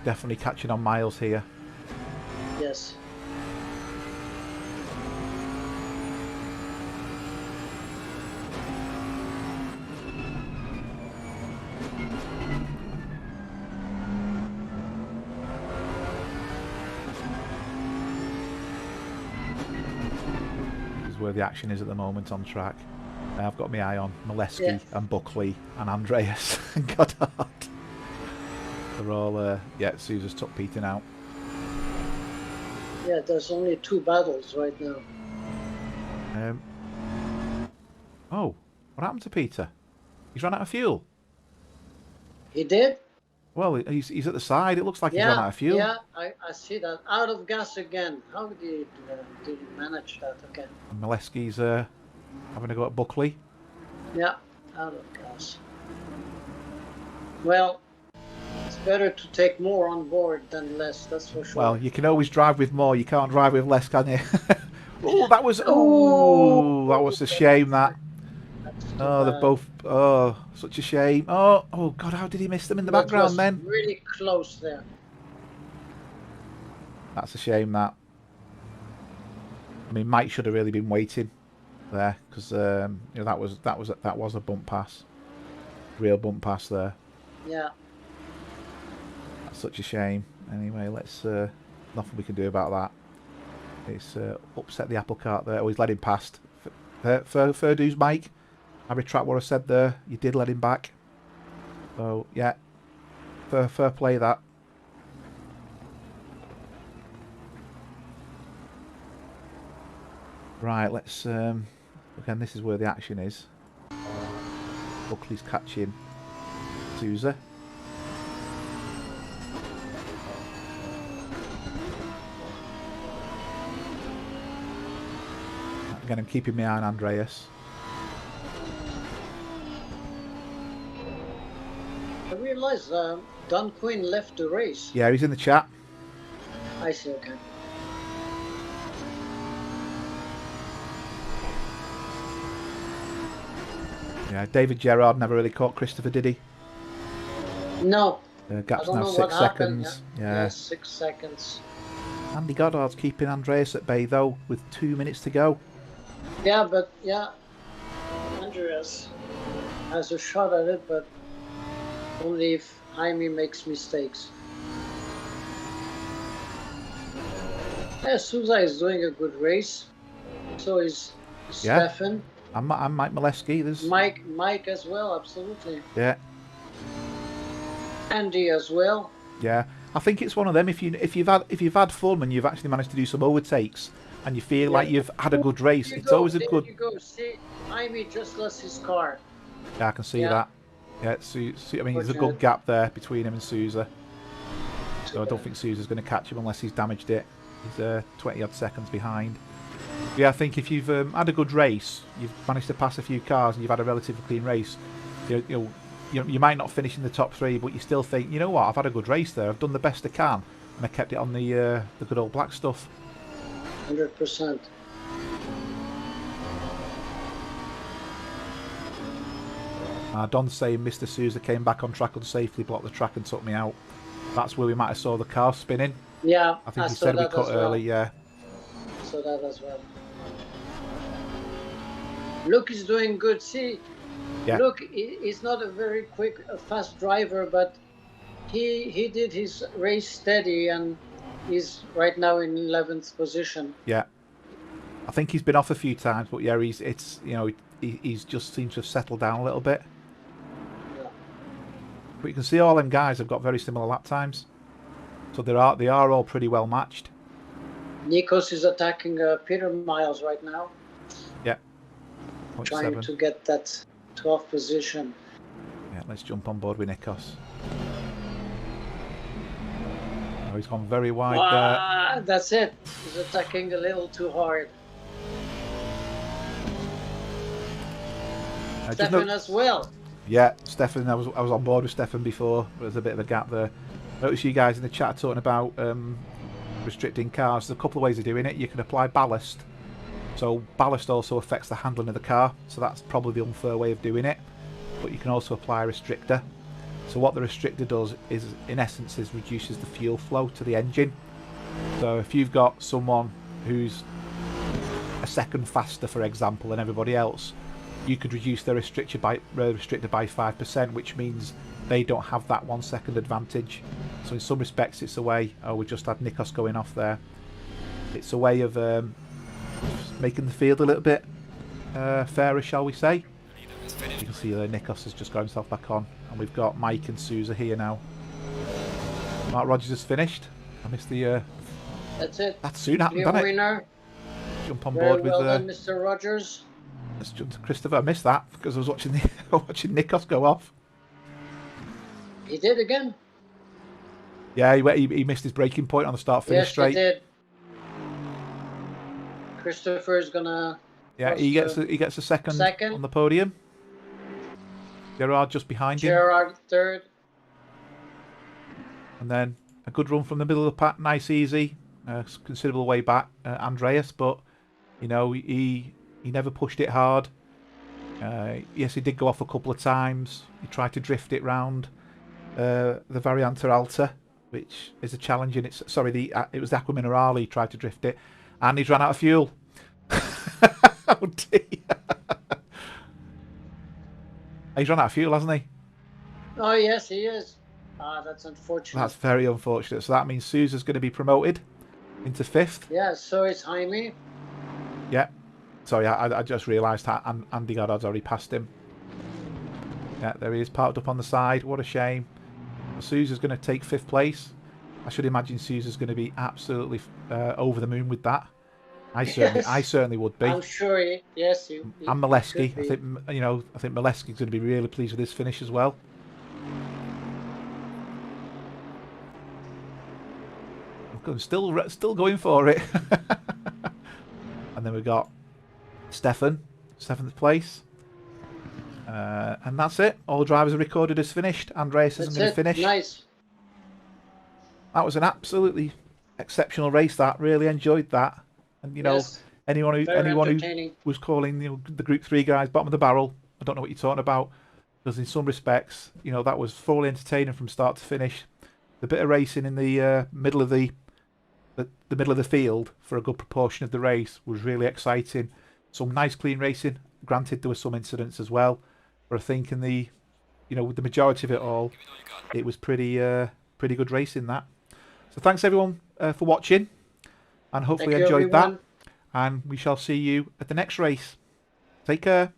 definitely catching on miles here. Yes. This is where the action is at the moment on track. I've got my eye on Molesky and Buckley and Andreas and Goddard. They're all, Sousa's took Peter now. Yeah, there's only 2 battles right now. Oh, what happened to Peter? He's run out of fuel. He did? Well, he's at the side. It looks like he's run out of fuel. Yeah, I see that. Out of gas again. How did he manage that again? And Molesky's having a go at Buckley. Yeah, out of gas. Well, it's better to take more on board than less, that's for sure. Well, you can always drive with more. You can't drive with less, can you? Oh, that was a shame, that. Oh, they're both, such a shame. Oh God, how did he miss them in the background then? Really close there. That's a shame, that. I mean, Mike should have really been waiting there because you know, that was a bump pass, real bump pass there. Yeah. That's such a shame. Anyway, let's nothing we can do about that. It's upset the apple cart there. Oh, he's let him past. Fair dues, Mike. I retract what I said there. You did let him back. So yeah, fair play that. Right, let's again. This is where the action is. Buckley's catching Sousa. Again, I'm keeping my eye on Andreas. I realize Don Quinn left the race. Yeah, he's in the chat. I see, okay. Yeah, David Gerrard never really caught Christopher, did he? No. Gap's I don't now know 6 what happened. seconds. Yeah, Yeah. 6 seconds. Andy Goddard's keeping Andreas at bay though, with 2 minutes to go. Yeah, but yeah, Andreas has a shot at it, but only if Jaime makes mistakes. Yeah, Sousa is doing a good race. So is Yeah. Stefan. I'm Mike Molesky. There's Mike as well, absolutely. yeah, Andy as well. yeah. I think it's one of them. If you've had fun and you've actually managed to do some overtakes and you feel like you've had a good race, it's always a good. There you go. See, Jaime just lost his car. Yeah, I can see that. Yeah, I mean, there's a good gap there between him and Sousa. So I don't think Sousa's going to catch him unless he's damaged it. He's 20 odd seconds behind. Yeah, I think if you've had a good race, you've managed to pass a few cars, and you've had a relatively clean race, you might not finish in the top 3, but you still think, you know what, I've had a good race there. I've done the best I can, and I kept it on the good old black stuff. 100%. Don's saying Mr. Sousa came back on track unsafely, blocked the track and took me out. That's where we might have saw the car spinning. Yeah, I think he said we cut early. Yeah. So that as well. Luke is doing good. See, Yeah. Luke, he's not a very fast driver, but he did his race steady, and he's right now in 11th position. Yeah. I think he's been off a few times, but yeah, he's just seems to have settled down a little bit. Yeah. But you can see all them guys have got very similar lap times, so they are all pretty well matched. Nikos is attacking Peter Miles right now. Yeah. Trying to get that 12th position. Yeah, let's jump on board with Nikos. Oh, he's gone very wide there. That's it. He's attacking a little too hard. Stefan as well. Yeah, Stefan. I was on board with Stefan before. There's a bit of a gap there. Notice you guys in the chat talking about restricting cars. There's a couple of ways of doing it. You can apply ballast. So ballast also affects the handling of the car. So that's probably the unfair way of doing it. But you can also apply a restrictor. So what the restrictor does is, in essence, reduces the fuel flow to the engine. So if you've got someone who's a second faster, for example, than everybody else, you could reduce their restrictor by 5%, which means they don't have that 1 second advantage. So in some respects, it's a way. Oh, we just had Nikos going off there. It's a way of making the field a little bit fairer, shall we say? You can see there Nikos has just got himself back on, and we've got Mike and Sousa here now. Mark Rogers has finished. I missed the. That's it. That's soon happened, Clear didn't winner. it? Jump on Very board well with done, Mr. Rogers. let's jump to Christopher. I missed that because I was watching watching Nikos go off. He did again. Yeah, he missed his braking point on the start finish straight. Yes, he did. Christopher is gonna. Yeah, he gets a second on the podium. Gerard just behind him. Gerard third. And then a good run from the middle of the pack, nice, easy, considerable way back, Andreas. But you know, he never pushed it hard. Yes, he did go off a couple of times. He tried to drift it round the Variante Alta, which is a challenge in it. Sorry, it was the Aqua Minerale. He tried to drift it, and he's run out of fuel. Oh dear. He's run out of fuel, hasn't he? Oh, yes, he is. Ah, that's unfortunate. That's very unfortunate. So that means Sousa's going to be promoted into 5th. Yeah, so is Jaime. Yeah. Sorry, I just realised that Andy Goddard's already passed him. Yeah, there he is, parked up on the side. What a shame. Sousa's going to take 5th place. I should imagine Sousa's going to be absolutely over the moon with that. I certainly would be. I'm sure he, yes, he And he Molesky. could I be. think I think Molesky's going to be really pleased with this finish as well. I'm still going for it. And then we've got Stefan, 7th place. And that's it. All drivers are recorded as finished. Andreas isn't going to finish. Nice. That was an absolutely exceptional race. That really enjoyed that. And Yes, anyone who entertaining. was calling the Group 3 guys bottom of the barrel, I don't know what you're talking about. Because in some respects, that was fully entertaining from start to finish. The bit of racing in the middle of the middle of the field for a good proportion of the race was really exciting. Some nice clean racing. Granted, there were some incidents as well, but I think in the with the majority of it all, it was pretty good racing that. So thanks everyone for watching, and hopefully you enjoyed that. And we shall see you at the next race. Take care.